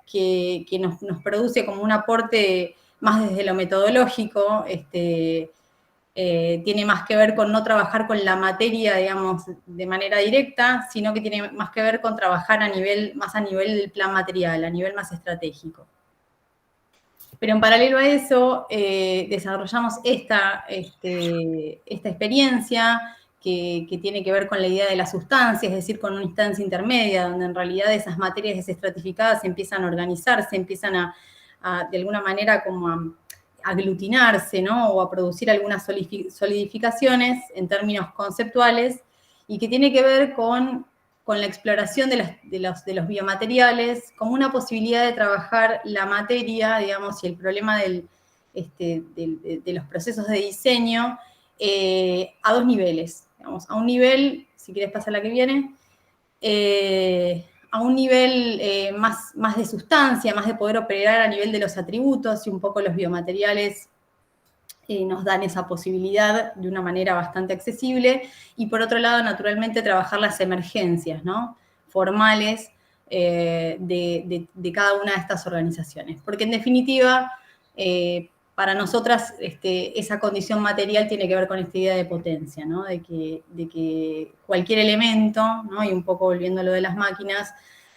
nos produce como un aporte más desde lo metodológico, tiene más que ver con no trabajar con la materia, digamos, de manera directa, sino que tiene más que ver con trabajar más a nivel del plan material, a nivel más estratégico. Pero en paralelo a eso, desarrollamos esta experiencia que tiene que ver con la idea de la sustancia, es decir, con una instancia intermedia, donde en realidad esas materias desestratificadas empiezan a organizarse, empiezan a de alguna manera como a aglutinarse, ¿no? O a producir algunas solidificaciones en términos conceptuales, y que tiene que ver con la exploración de los biomateriales como una posibilidad de trabajar la materia, digamos, y el problema de los procesos de diseño a dos niveles. Digamos, a un nivel, si quieres pasar la que viene, a un nivel más de sustancia, más de poder operar a nivel de los atributos, y un poco los biomateriales nos dan esa posibilidad de una manera bastante accesible, y por otro lado, naturalmente, trabajar las emergencias, ¿no? Formales de cada una de estas organizaciones. Porque en definitiva, para nosotras, esa condición material tiene que ver con esta idea de potencia, ¿no? De que cualquier elemento, ¿no? Y un poco volviendo a lo de las máquinas,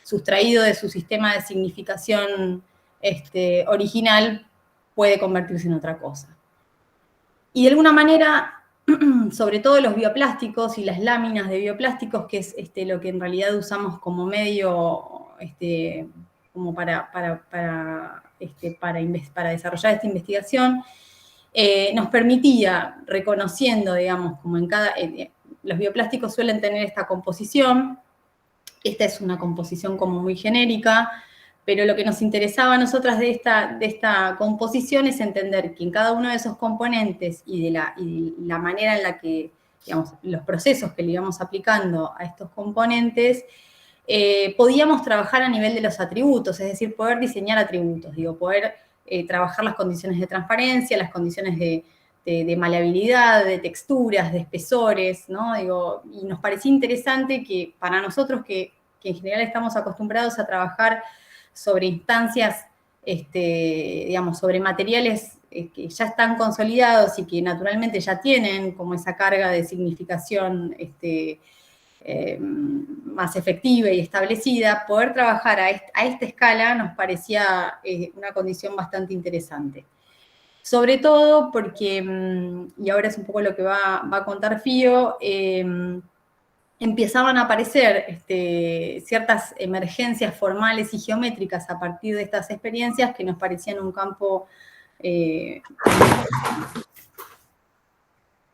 sustraído de su sistema de significación original, puede convertirse en otra cosa. Y de alguna manera, sobre todo los bioplásticos y las láminas de bioplásticos, que es lo que en realidad usamos como medio como para desarrollar esta investigación, nos permitía, reconociendo, digamos, como en cada... los bioplásticos suelen tener esta composición, esta es una composición como muy genérica, pero lo que nos interesaba a nosotras de esta composición es entender que en cada uno de esos componentes y la manera en la que, digamos, los procesos que le íbamos aplicando a estos componentes, podíamos trabajar a nivel de los atributos, es decir, poder diseñar atributos, poder trabajar las condiciones de transparencia, las condiciones de maleabilidad, de texturas, de espesores, ¿no? Y nos parecía interesante que para nosotros que en general estamos acostumbrados a trabajar sobre instancias, digamos, sobre materiales que ya están consolidados y que naturalmente ya tienen como esa carga de significación más efectiva y establecida, poder trabajar a esta escala nos parecía una condición bastante interesante. Sobre todo porque, y ahora es un poco lo que va a contar Fío, empezaban a aparecer ciertas emergencias formales y geométricas a partir de estas experiencias que nos parecían un campo...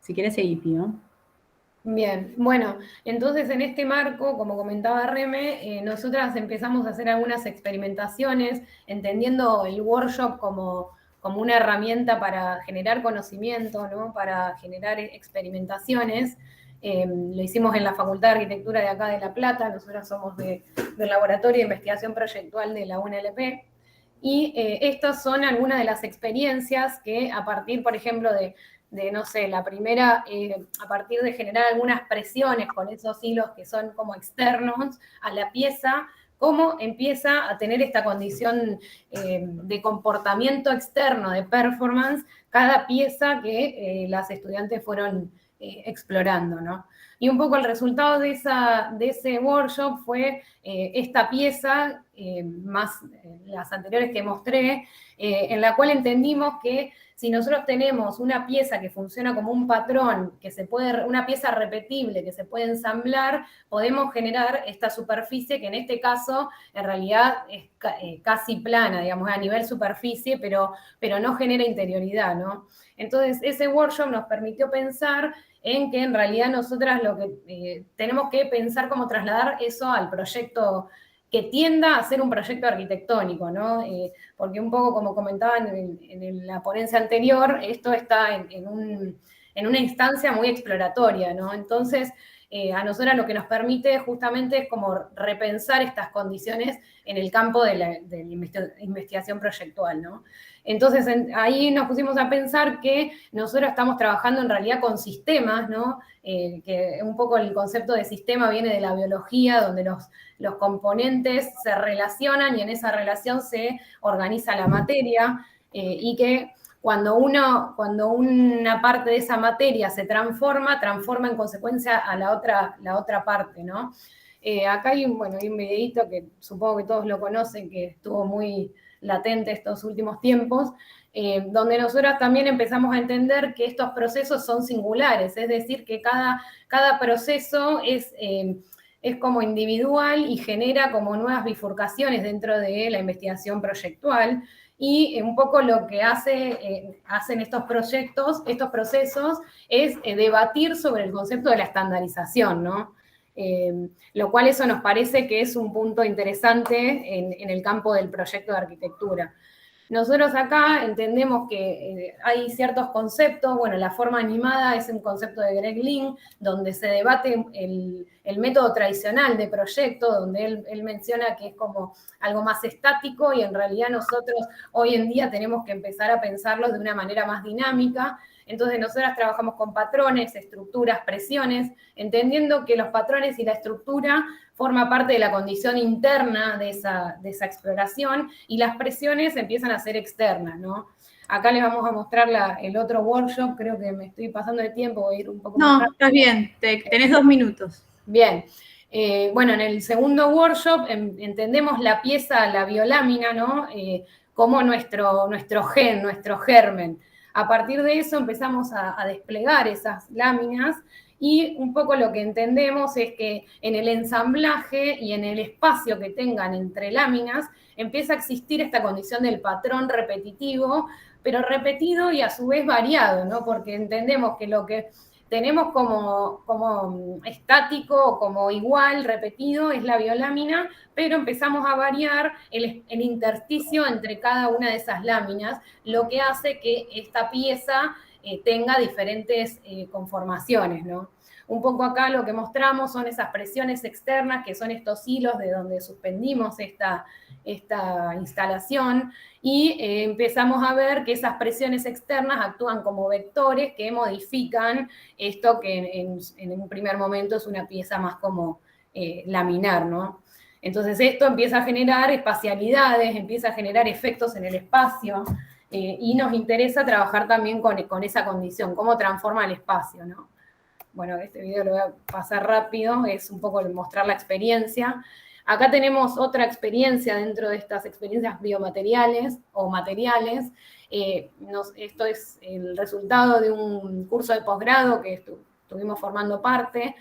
si querés seguir, Pío. Bien, bueno, entonces en este marco, como comentaba Reme, nosotras empezamos a hacer algunas experimentaciones, entendiendo el workshop como una herramienta para generar conocimiento, ¿no? Para generar experimentaciones. Lo hicimos en la Facultad de Arquitectura de acá de La Plata, nosotros somos del Laboratorio de Investigación Proyectual de la UNLP, y estas son algunas de las experiencias que a partir, por ejemplo, de no sé, la primera, a partir de generar algunas presiones con esos hilos que son como externos a la pieza, cómo empieza a tener esta condición de comportamiento externo, de performance, cada pieza que las estudiantes fueron explorando, ¿no? Y un poco el resultado de ese workshop fue esta pieza, más las anteriores que mostré, en la cual entendimos que si nosotros tenemos una pieza que funciona como un patrón, una pieza repetible que se puede ensamblar, podemos generar esta superficie que en este caso en realidad es casi plana, digamos, a nivel superficie, pero no genera interioridad, ¿no? Entonces ese workshop nos permitió pensar en que en realidad nosotras lo que tenemos que pensar cómo trasladar eso al proyecto que tienda a ser un proyecto arquitectónico, ¿no? Porque un poco como comentaban en la ponencia anterior, esto está en una instancia muy exploratoria, ¿no? Entonces, a nosotros lo que nos permite justamente es como repensar estas condiciones en el campo de la investigación proyectual, ¿no? Entonces, ahí nos pusimos a pensar que nosotros estamos trabajando en realidad con sistemas, ¿no? Que un poco el concepto de sistema viene de la biología, donde los componentes se relacionan y en esa relación se organiza la materia, y que cuando una parte de esa materia se transforma en consecuencia a la otra parte, ¿no? Acá hay un videíto que supongo que todos lo conocen, que estuvo muy latente estos últimos tiempos, donde nosotros también empezamos a entender que estos procesos son singulares, es decir, que cada proceso es como individual y genera como nuevas bifurcaciones dentro de la investigación proyectual, y un poco lo que hacen estos procesos es debatir sobre el concepto de la estandarización, ¿no? Lo cual eso nos parece que es un punto interesante en el campo del proyecto de arquitectura. Nosotros acá entendemos que hay ciertos conceptos, bueno, la forma animada es un concepto de Greg Lynn, donde se debate el método tradicional de proyecto, donde él menciona que es como algo más estático y en realidad nosotros hoy en día tenemos que empezar a pensarlos de una manera más dinámica. Entonces nosotras trabajamos con patrones, estructuras, presiones, entendiendo que los patrones y la estructura forma parte de la condición interna de esa exploración y las presiones empiezan a ser externas, ¿no? Acá les vamos a mostrar el otro workshop, creo que me estoy pasando de tiempo, voy a ir un poco más rápido. No, estás bien, tenés 2 minutos. Bien. Bueno, en el segundo workshop entendemos la pieza, la biolámina, ¿no? Como nuestro gen, nuestro germen. A partir de eso empezamos a desplegar esas láminas y un poco lo que entendemos es que en el ensamblaje y en el espacio que tengan entre láminas empieza a existir esta condición del patrón repetitivo, pero repetido y a su vez variado, ¿no? Porque entendemos que lo que tenemos como estático, como igual, repetido, es la biolámina, pero empezamos a variar el intersticio entre cada una de esas láminas, lo que hace que esta pieza tenga diferentes conformaciones, ¿no? Un poco acá lo que mostramos son esas presiones externas, que son estos hilos de donde suspendimos esta instalación, y empezamos a ver que esas presiones externas actúan como vectores que modifican esto que en un primer momento es una pieza más como laminar, ¿no? Entonces esto empieza a generar espacialidades, empieza a generar efectos en el espacio, y nos interesa trabajar también con esa condición, cómo transforma el espacio, ¿no? Bueno, este video lo voy a pasar rápido, es un poco mostrar la experiencia. Acá tenemos otra experiencia dentro de estas experiencias biomateriales o materiales. Esto es el resultado de un curso de posgrado que estuvimos formando parte,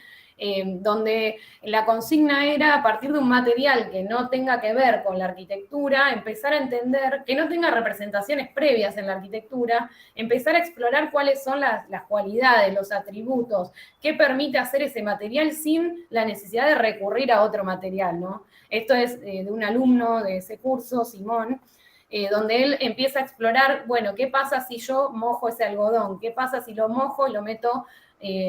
donde la consigna era, a partir de un material que no tenga que ver con la arquitectura, empezar a entender, que no tenga representaciones previas en la arquitectura, empezar a explorar cuáles son las cualidades, los atributos, qué permite hacer ese material sin la necesidad de recurrir a otro material, ¿no? Esto es de un alumno de ese curso, Simón, donde él empieza a explorar, bueno, ¿qué pasa si yo mojo ese algodón? ¿Qué pasa si lo mojo y lo meto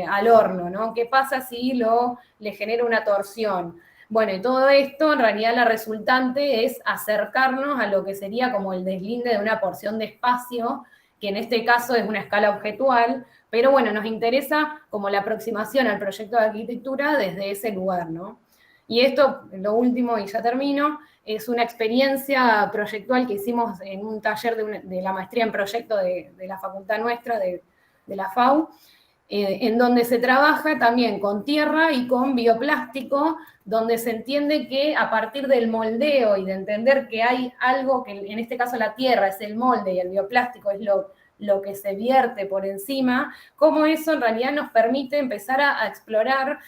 al horno, ¿no? ¿Qué pasa si le genera una torsión? Bueno, y todo esto, en realidad la resultante es acercarnos a lo que sería como el deslinde de una porción de espacio, que en este caso es una escala objetual, pero bueno, nos interesa como la aproximación al proyecto de arquitectura desde ese lugar, ¿no? Y esto, lo último, y ya termino, es una experiencia proyectual que hicimos en un taller de la maestría en proyecto de la facultad nuestra, de la FAU, en donde se trabaja también con tierra y con bioplástico, donde se entiende que a partir del moldeo y de entender que hay algo que en este caso la tierra es el molde y el bioplástico es lo que se vierte por encima, cómo eso en realidad nos permite empezar a explorar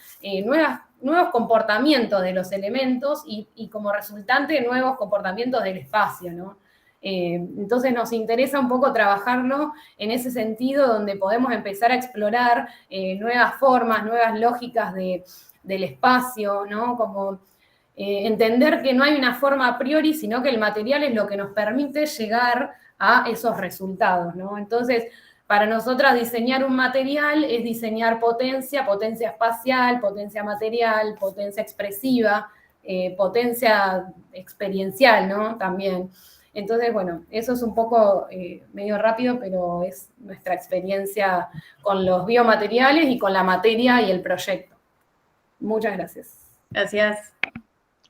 nuevos comportamientos de los elementos y como resultante nuevos comportamientos del espacio, ¿no? Entonces nos interesa un poco trabajarlo en ese sentido, donde podemos empezar a explorar nuevas formas, nuevas lógicas del espacio, ¿no? Como entender que no hay una forma a priori, sino que el material es lo que nos permite llegar a esos resultados, ¿no? Entonces, para nosotras diseñar un material es diseñar potencia espacial, potencia material, potencia expresiva, potencia experiencial, ¿no? También. Entonces, bueno, eso es un poco medio rápido, pero es nuestra experiencia con los biomateriales y con la materia y el proyecto. Muchas gracias. Gracias.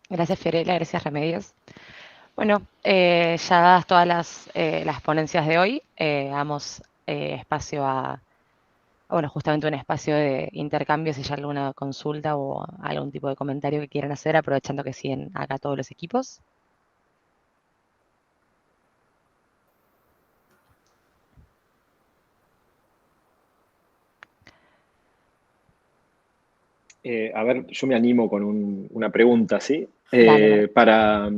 Gracias, Fiorella, gracias, Remedios. Bueno, ya dadas todas las ponencias de hoy, damos espacio bueno, justamente un espacio de intercambio, si hay alguna consulta o algún tipo de comentario que quieran hacer, aprovechando que siguen acá todos los equipos. A ver, yo me animo con una pregunta, ¿sí? Dale. Para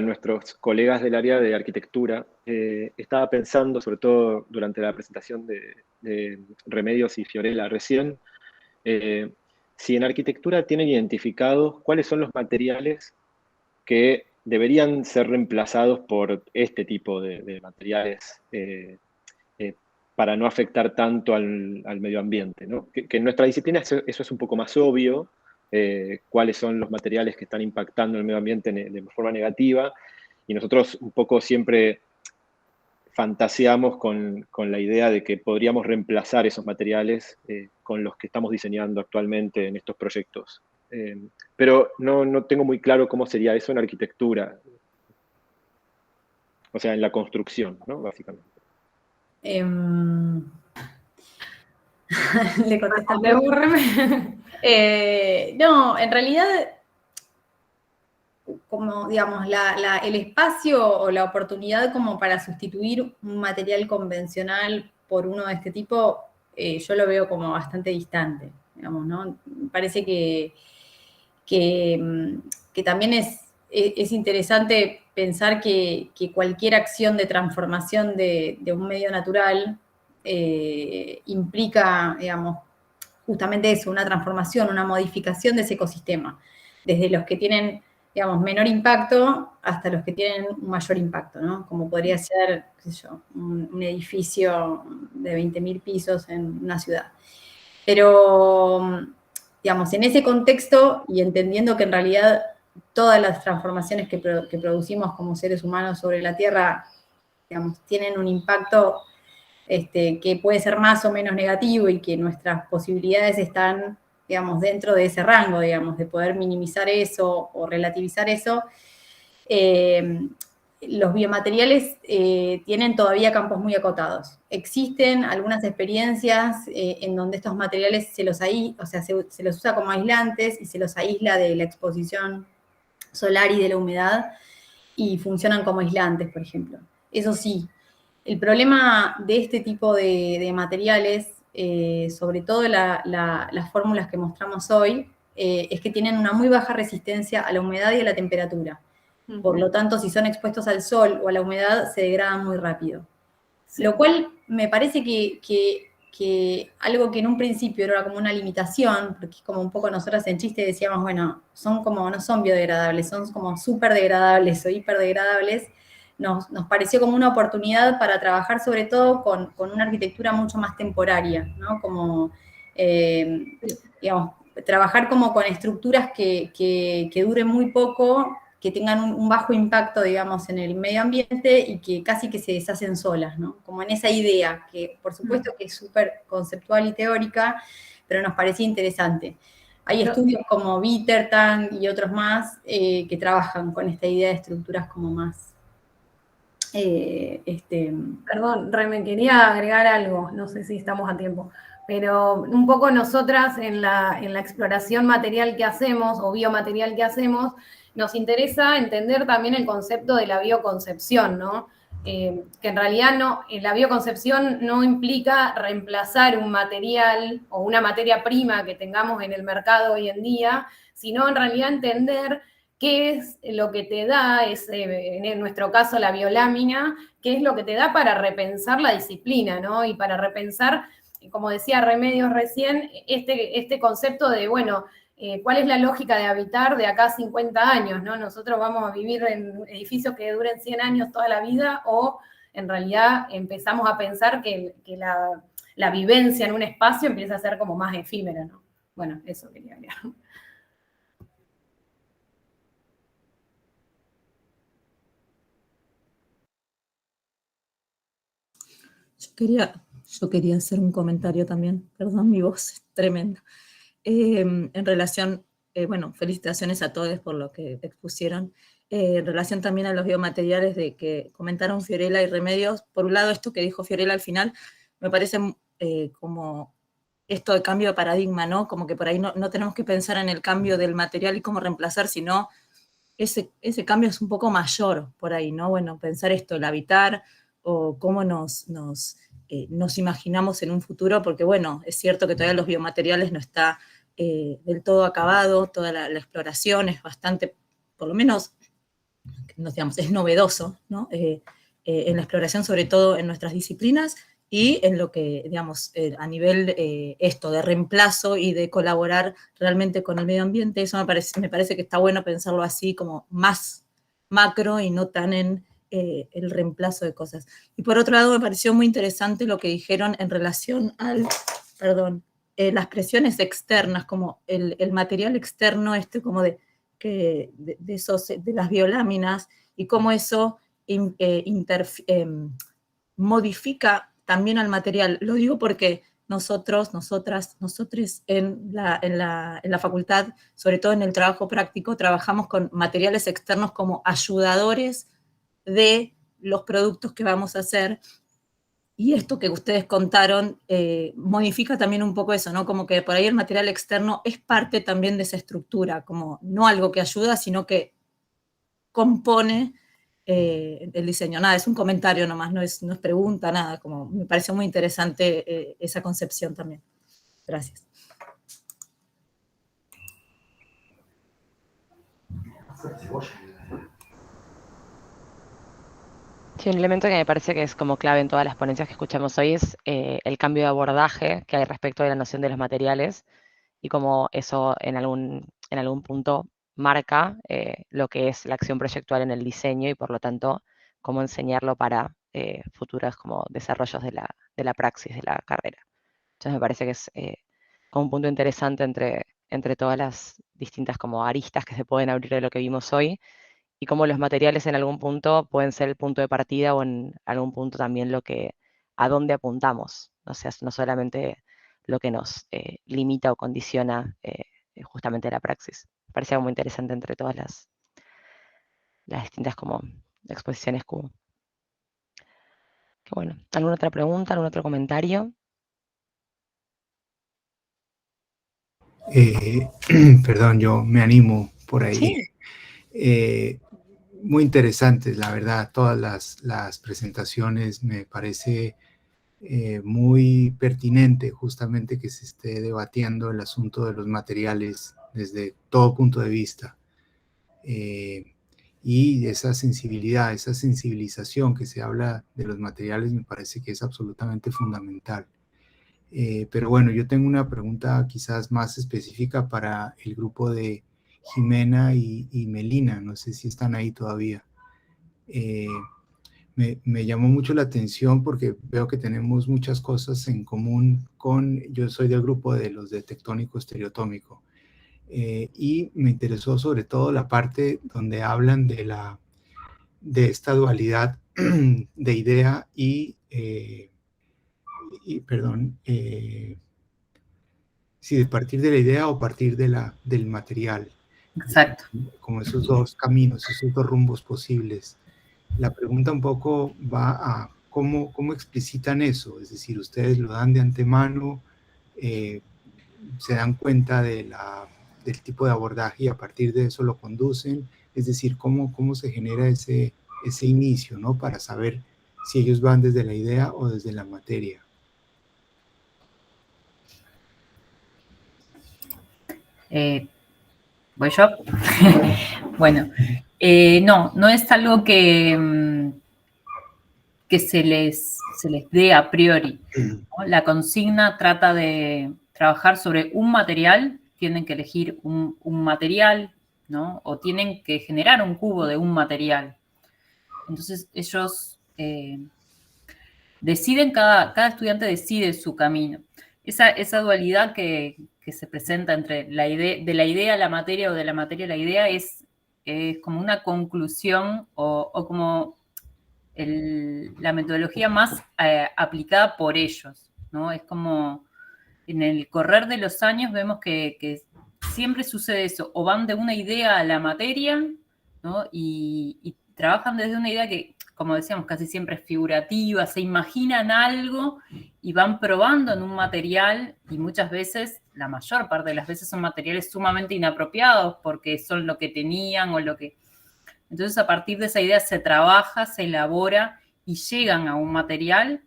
nuestros colegas del área de arquitectura, estaba pensando, sobre todo durante la presentación de Remedios y Fiorella recién, si en arquitectura tienen identificados cuáles son los materiales que deberían ser reemplazados por este tipo de materiales para no afectar tanto al medio ambiente, ¿no? Que en nuestra disciplina eso es un poco más obvio, cuáles son los materiales que están impactando el medio ambiente de forma negativa, y nosotros un poco siempre fantaseamos con la idea de que podríamos reemplazar esos materiales con los que estamos diseñando actualmente en estos proyectos. Pero no tengo muy claro cómo sería eso en arquitectura, o sea, en la construcción, ¿no? Básicamente. Le contesté. No, en realidad, como digamos, el espacio o la oportunidad como para sustituir un material convencional por uno de este tipo, yo lo veo como bastante distante, digamos, ¿no? Me parece que también es interesante pensar que cualquier acción de transformación de un medio natural implica, digamos, justamente eso, una transformación, una modificación de ese ecosistema, desde los que tienen, digamos, menor impacto hasta los que tienen un mayor impacto, ¿no? Como podría ser, qué sé yo, un edificio de 20.000 pisos en una ciudad. Pero, digamos, en ese contexto y entendiendo que en realidad todas las transformaciones que producimos como seres humanos sobre la Tierra, digamos, tienen un impacto que puede ser más o menos negativo y que nuestras posibilidades están, digamos, dentro de ese rango, digamos, de poder minimizar eso o relativizar eso. Los biomateriales tienen todavía campos muy acotados. Existen algunas experiencias en donde estos materiales se los usa como aislantes y se los aísla de la exposición solar y de la humedad y funcionan como aislantes, por ejemplo. Eso sí, el problema de este tipo de materiales, sobre todo las fórmulas que mostramos hoy, es que tienen una muy baja resistencia a la humedad y a la temperatura. Por lo tanto, si son expuestos al sol o a la humedad, se degradan muy rápido. Sí. Lo cual me parece que algo que en un principio era como una limitación, porque es como un poco nosotras en chiste decíamos, bueno, no son biodegradables, son como súper degradables o hiperdegradables, nos pareció como una oportunidad para trabajar sobre todo con una arquitectura mucho más temporaria, ¿no? Como, digamos, trabajar como con estructuras que duren muy poco, que tengan un bajo impacto, digamos, en el medio ambiente y que casi que se deshacen solas, ¿no? Como en esa idea, que por supuesto que es súper conceptual y teórica, pero nos parecía interesante. Hay estudios como Bittertang y otros más que trabajan con esta idea de estructuras como más... Perdón, Reme, quería agregar algo, no sé si estamos a tiempo, pero un poco nosotras en la exploración material que hacemos o biomaterial que hacemos, nos interesa entender también el concepto de la bioconcepción, ¿no? Que en realidad la bioconcepción no implica reemplazar un material o una materia prima que tengamos en el mercado hoy en día, sino en realidad entender qué es lo que te da, en nuestro caso la biolámina, qué es lo que te da para repensar la disciplina, ¿no? Y para repensar, como decía Remedios recién, este concepto de, bueno, ¿cuál es la lógica de habitar de acá a 50 años, ¿no? Nosotros vamos a vivir en edificios que duren 100 años toda la vida o en realidad empezamos a pensar que la vivencia en un espacio empieza a ser como más efímera, ¿no? Bueno, eso quería agregar. Yo quería hacer un comentario también, perdón, mi voz es tremenda. En relación, bueno, felicitaciones a todos por lo que expusieron. En relación también a los biomateriales de que comentaron Fiorella y Remedios, por un lado esto que dijo Fiorella al final, me parece como esto de cambio de paradigma, ¿no? Como que por ahí no tenemos que pensar en el cambio del material y cómo reemplazar, sino ese cambio es un poco mayor por ahí, ¿no? Bueno, pensar esto, el habitar o cómo nos imaginamos en un futuro, porque bueno, es cierto que todavía los biomateriales no está del todo acabado, toda la exploración es bastante, por lo menos, digamos, es novedoso, ¿no? En la exploración, sobre todo en nuestras disciplinas, y en lo que, digamos, a nivel esto de reemplazo y de colaborar realmente con el medio ambiente, eso me parece que está bueno pensarlo así como más macro y no tan en el reemplazo de cosas. Y por otro lado, me pareció muy interesante lo que dijeron en relación al, las presiones externas, como el material externo, como de las bioláminas, y cómo eso modifica también al material. Lo digo porque nosotros en la facultad, sobre todo en el trabajo práctico, trabajamos con materiales externos como ayudadores de los productos que vamos a hacer, Y esto que ustedes contaron modifica también un poco eso, ¿no? Como que por ahí el material externo es parte también de esa estructura, como no algo que ayuda, sino que compone el diseño. Nada, es un comentario nomás, no es pregunta, nada. Como me pareció muy interesante esa concepción también. Gracias. Sí, un elemento que me parece que es como clave en todas las ponencias que escuchamos hoy es el cambio de abordaje que hay respecto de la noción de los materiales y cómo eso en algún punto marca lo que es la acción proyectual en el diseño y por lo tanto cómo enseñarlo para futuros como desarrollos de la praxis de la carrera. Entonces me parece que es como un punto interesante entre todas las distintas como aristas que se pueden abrir de lo que vimos hoy y cómo los materiales en algún punto pueden ser el punto de partida o en algún punto también a dónde apuntamos. O sea, no solamente lo que nos limita o condiciona justamente la praxis. Me parece algo muy interesante entre todas las distintas como exposiciones que hubo. Qué bueno. ¿Alguna otra pregunta, algún otro comentario? Perdón, yo me animo por ahí. Sí. Muy interesantes, la verdad, todas las presentaciones. Me parece muy pertinente justamente que se esté debatiendo el asunto de los materiales desde todo punto de vista. Y esa sensibilidad, esa sensibilización que se habla de los materiales me parece que es absolutamente fundamental. Pero bueno, yo tengo una pregunta quizás más específica para el grupo de Jimena y Melina, no sé si están ahí todavía. Me llamó mucho la atención porque veo que tenemos muchas cosas en común yo soy del grupo de los de tectónico estereotómico, y me interesó sobre todo la parte donde hablan de esta dualidad de idea sí, de partir de la idea o partir del material. Exacto. Como esos dos caminos, esos dos rumbos posibles. La pregunta un poco va a cómo explicitan eso, es decir, ustedes lo dan de antemano, se dan cuenta del tipo de abordaje y a partir de eso lo conducen, es decir, cómo se genera ese inicio, ¿no? Para saber si ellos van desde la idea o desde la materia. ¿Voy yo? Bueno, no es algo que se les dé a priori, ¿no? La consigna trata de trabajar sobre un material, tienen que elegir un material, ¿no? O tienen que generar un cubo de un material. Entonces ellos deciden, cada estudiante decide su camino. Esa dualidad que se presenta entre de la idea a la materia o de la materia a la idea es como una conclusión o como la metodología más aplicada por ellos, ¿no? Es como en el correr de los años vemos que siempre sucede eso, o van de una idea a la materia, ¿no? Y trabajan desde una idea que, como decíamos, casi siempre es figurativa, se imaginan algo y van probando en un material y muchas veces, la mayor parte de las veces son materiales sumamente inapropiados porque son lo que tenían o lo que... Entonces a partir de esa idea se trabaja, se elabora y llegan a un material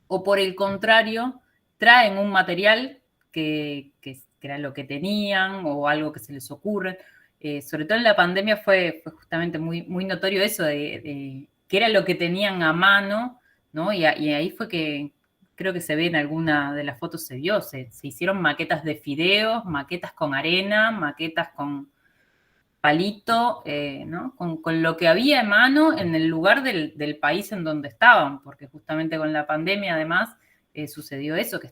o por el contrario traen un material que era lo que tenían o algo que se les ocurre. Sobre todo en la pandemia fue justamente muy, muy notorio eso de que era lo que tenían a mano, ¿no? Y ahí fue que creo que se ve en alguna de las fotos, se vio, se hicieron maquetas de fideos, maquetas con arena, maquetas con palito, ¿no? Con lo que había en mano en el lugar del país en donde estaban, porque justamente con la pandemia además sucedió eso, que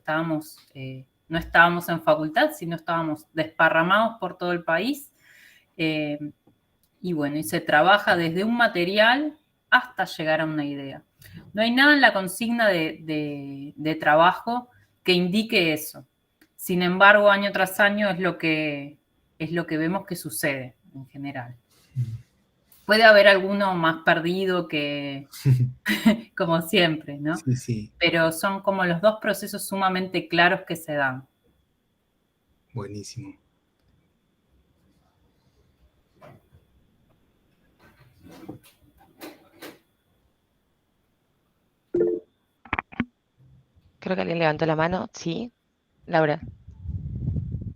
no estábamos en facultad, sino estábamos desparramados por todo el país. Y bueno, y se trabaja desde un material hasta llegar a una idea. No hay nada en la consigna de trabajo que indique eso. Sin embargo, año tras año es lo que vemos que sucede en general. Puede haber alguno más perdido que, como siempre, ¿no? Sí, sí. Pero son como los dos procesos sumamente claros que se dan. Buenísimo. Creo que alguien levantó la mano. Sí, Laura.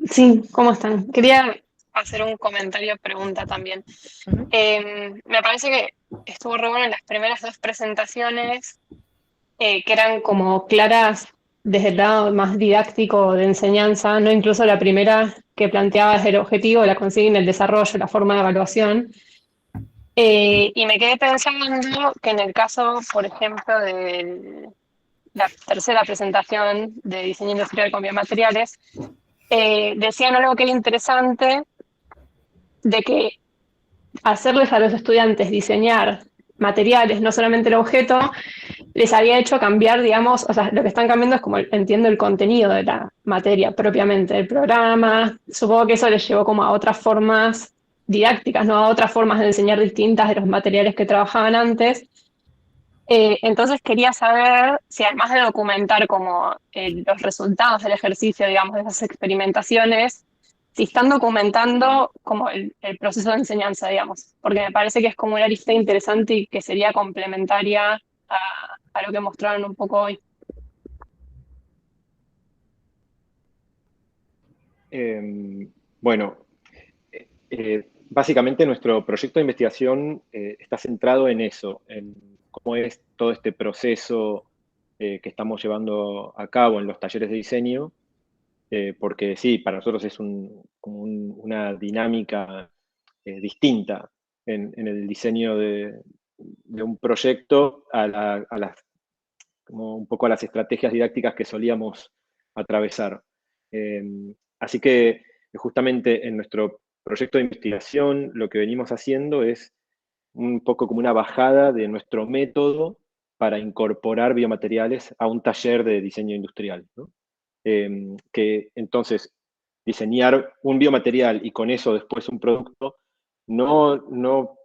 Sí, ¿cómo están? Quería hacer un comentario, pregunta también. Me parece que estuvo re bueno en las primeras dos presentaciones, que eran como claras desde el lado más didáctico de enseñanza, ¿no? Incluso la primera que planteaba desde el objetivo, la consigna, el desarrollo, la forma de evaluación. Y me quedé pensando que en el caso, por ejemplo, de la tercera presentación de diseño industrial con biomateriales, decían algo que era interesante, de que hacerles a los estudiantes diseñar materiales, no solamente el objeto, les había hecho cambiar, digamos, o sea, lo que están cambiando es como, entiendo, el contenido de la materia propiamente, el programa. Supongo que eso les llevó como a otras formas didácticas, ¿no? A otras formas de enseñar distintas de los materiales que trabajaban antes. Entonces quería saber si además de documentar como los resultados del ejercicio, digamos, de esas experimentaciones, si están documentando como el proceso de enseñanza, digamos, porque me parece que es como una lista interesante y que sería complementaria a lo que mostraron un poco hoy. Bueno, básicamente nuestro proyecto de investigación está centrado en eso, en cómo es todo este proceso que estamos llevando a cabo en los talleres de diseño, porque sí, para nosotros es como una dinámica distinta en el diseño de un proyecto como un poco a las estrategias didácticas que solíamos atravesar. Así que justamente en nuestro proyecto de investigación lo que venimos haciendo es un poco como una bajada de nuestro método para incorporar biomateriales a un taller de diseño industrial, ¿no? Que entonces diseñar un biomaterial y con eso después un producto no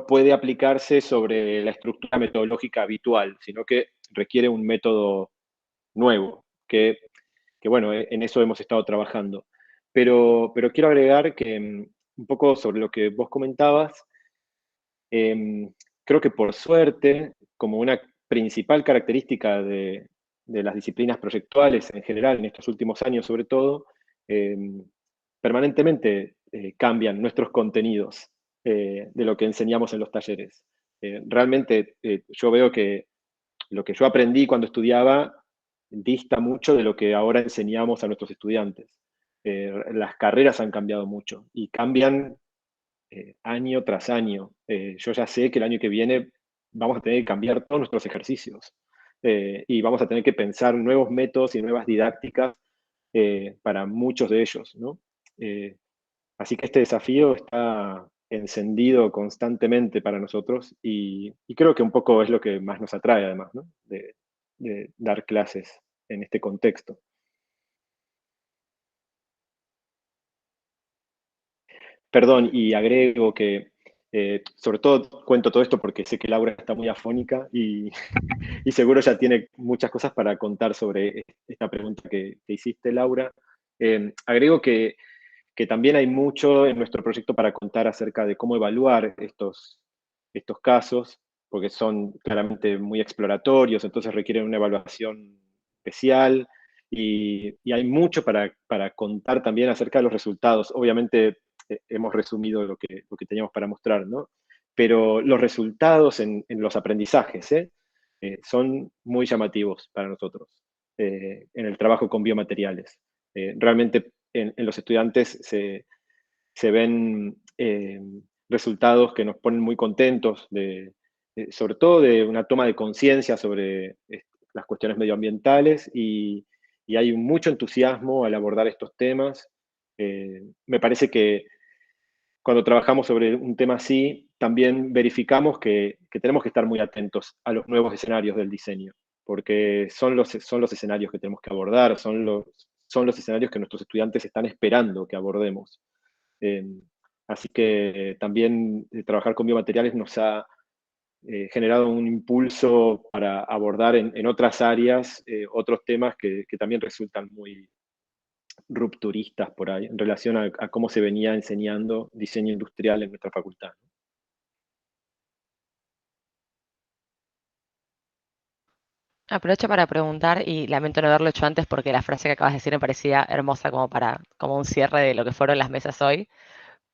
puede aplicarse sobre la estructura metodológica habitual, sino que requiere un método nuevo, que bueno, en eso hemos estado trabajando. Pero quiero agregar que un poco sobre lo que vos comentabas, creo que por suerte, como una principal característica de las disciplinas proyectuales en general, en estos últimos años sobre todo, permanentemente cambian nuestros contenidos de lo que enseñamos en los talleres. Realmente yo veo que lo que yo aprendí cuando estudiaba dista mucho de lo que ahora enseñamos a nuestros estudiantes. Las carreras han cambiado mucho y cambian año tras año. Yo ya sé que el año que viene vamos a tener que cambiar todos nuestros ejercicios y vamos a tener que pensar nuevos métodos y nuevas didácticas para muchos de ellos, ¿no? Así que este desafío está encendido constantemente para nosotros y creo que un poco es lo que más nos atrae además, ¿no? De dar clases en este contexto. Perdón, y agrego que, sobre todo cuento todo esto porque sé que Laura está muy afónica y seguro ya tiene muchas cosas para contar sobre esta pregunta que hiciste, Laura. Agrego que también hay mucho en nuestro proyecto para contar acerca de cómo evaluar estos casos, porque son claramente muy exploratorios, entonces requieren una evaluación especial y hay mucho para contar también acerca de los resultados. Obviamente hemos resumido lo que teníamos para mostrar, ¿no? Pero los resultados en los aprendizajes son muy llamativos para nosotros en el trabajo con biomateriales. Realmente en los estudiantes se ven resultados que nos ponen muy contentos, sobre todo de una toma de conciencia sobre las cuestiones medioambientales y hay mucho entusiasmo al abordar estos temas. Me parece que cuando trabajamos sobre un tema así, también verificamos que tenemos que estar muy atentos a los nuevos escenarios del diseño, porque son los escenarios que tenemos que abordar, son los escenarios que nuestros estudiantes están esperando que abordemos. Así que también trabajar con biomateriales nos ha generado un impulso para abordar en otras áreas otros temas que también resultan muy rupturistas por ahí, en relación a cómo se venía enseñando diseño industrial en nuestra facultad. Aprovecho para preguntar, y lamento no haberlo hecho antes porque la frase que acabas de decir me parecía hermosa como un cierre de lo que fueron las mesas hoy,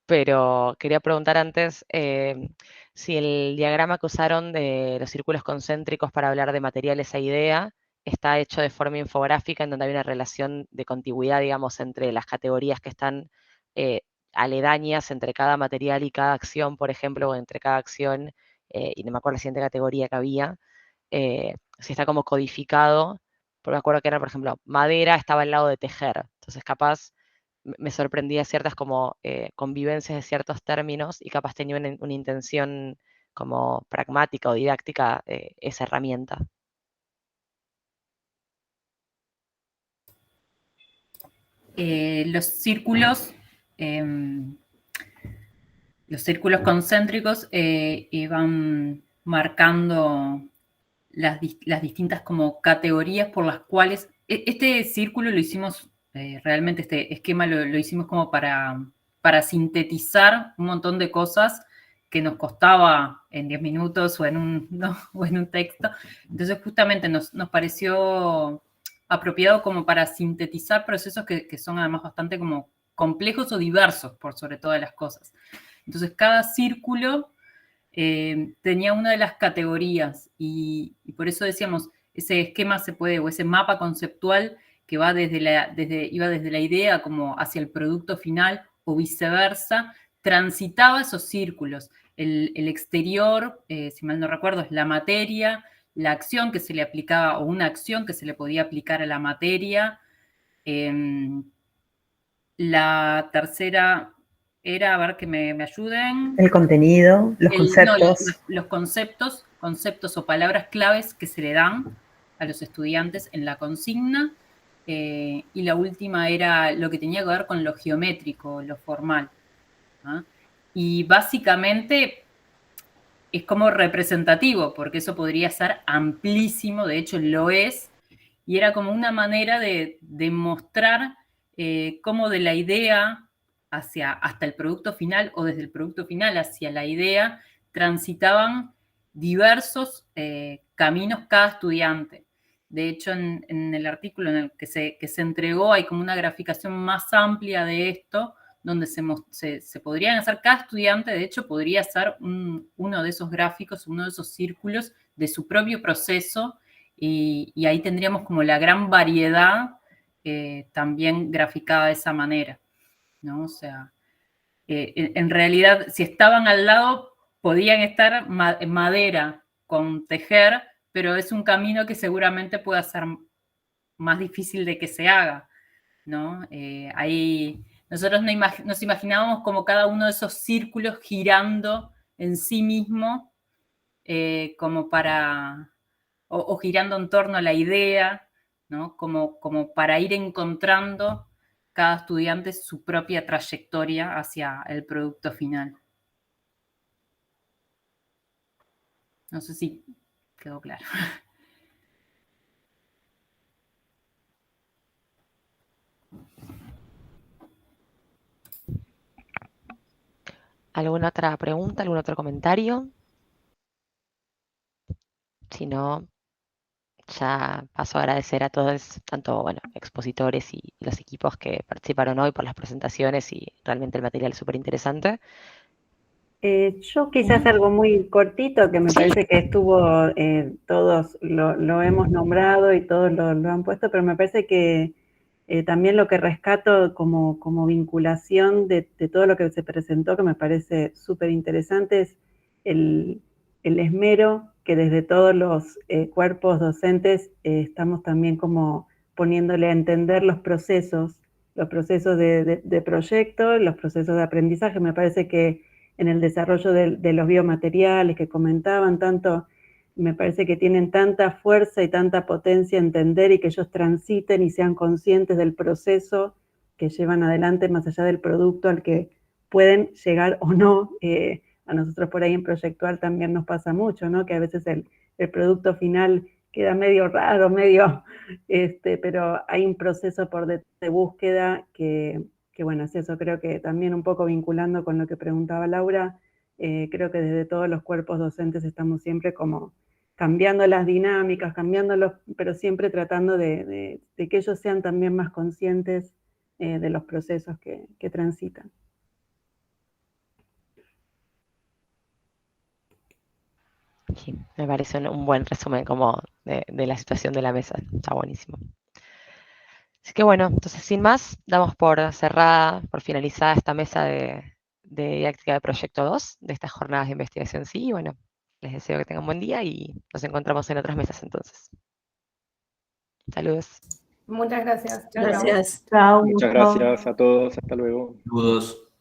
pero quería preguntar antes si el diagrama que usaron de los círculos concéntricos para hablar de materiales e idea está hecho de forma infográfica, en donde hay una relación de contigüidad, digamos, entre las categorías que están aledañas entre cada material y cada acción, por ejemplo, o entre cada acción, y no me acuerdo la siguiente categoría que había, si está como codificado, porque me acuerdo que era, por ejemplo, madera estaba al lado de tejer, entonces capaz me sorprendía ciertas como convivencias de ciertos términos y capaz tenía una intención como pragmática o didáctica esa herramienta. Los círculos concéntricos iban marcando las distintas como categorías por las cuales este círculo lo hicimos, realmente este esquema lo hicimos como para sintetizar un montón de cosas que nos costaba en 10 minutos o en un texto. Entonces justamente nos pareció apropiado como para sintetizar procesos que son además bastante como complejos o diversos por sobre todas las cosas. Entonces cada círculo tenía una de las categorías y por eso decíamos, ese esquema se puede, o ese mapa conceptual que va iba desde la idea como hacia el producto final o viceversa, transitaba esos círculos. El exterior, si mal no recuerdo, es la materia, la acción que se le aplicaba o una acción que se le podía aplicar a la materia. La tercera era, a ver que me ayuden. El contenido, los conceptos. Los conceptos o palabras claves que se le dan a los estudiantes en la consigna. Y la última era lo que tenía que ver con lo geométrico, lo formal. ¿Ah? Y básicamente es como representativo, porque eso podría ser amplísimo, de hecho lo es, y era como una manera de mostrar cómo de la idea hasta el producto final, o desde el producto final hacia la idea, transitaban diversos caminos cada estudiante. De hecho, en el artículo en el que se entregó hay como una graficación más amplia de esto, donde se podrían hacer, cada estudiante, de hecho, podría hacer uno de esos gráficos, uno de esos círculos de su propio proceso, y ahí tendríamos como la gran variedad también graficada de esa manera, ¿no? O sea, en realidad, si estaban al lado, podían estar en madera con tejer, pero es un camino que seguramente pueda ser más difícil de que se haga, ¿no? Ahí nosotros nos imaginábamos como cada uno de esos círculos girando en sí mismo, como para, o girando en torno a la idea, ¿no? Como para ir encontrando cada estudiante su propia trayectoria hacia el producto final. No sé si quedó claro. ¿Alguna otra pregunta, algún otro comentario? Si no, ya paso a agradecer a todos, tanto expositores y los equipos que participaron hoy por las presentaciones, y realmente el material es súper interesante. Yo quizás algo muy cortito, que me parece que estuvo, todos lo hemos nombrado y todos lo han puesto, pero me parece que también lo que rescato como vinculación de todo lo que se presentó, que me parece súper interesante, es el esmero que desde todos los cuerpos docentes estamos también como poniéndole a entender los procesos de proyecto, los procesos de aprendizaje. Me parece que en el desarrollo de los biomateriales que comentaban tanto, me parece que tienen tanta fuerza y tanta potencia entender, y que ellos transiten y sean conscientes del proceso que llevan adelante más allá del producto al que pueden llegar o no. A nosotros por ahí en Proyectual también nos pasa mucho, ¿no? Que a veces el producto final queda medio raro, pero hay un proceso de búsqueda que bueno, es eso, creo que también un poco vinculando con lo que preguntaba Laura, creo que desde todos los cuerpos docentes estamos siempre como cambiando las dinámicas, pero siempre tratando de que ellos sean también más conscientes de los procesos que transitan. Sí, me parece un buen resumen como de la situación de la mesa, está buenísimo. Así que bueno, entonces sin más, damos por cerrada, por finalizada esta mesa de didáctica de Proyecto 2, de estas jornadas de investigación. Sí, y bueno, les deseo que tengan buen día y nos encontramos en otras mesas entonces. Saludos. Muchas gracias. Gracias. Chao. Muchas gracias a todos. Hasta luego. Saludos.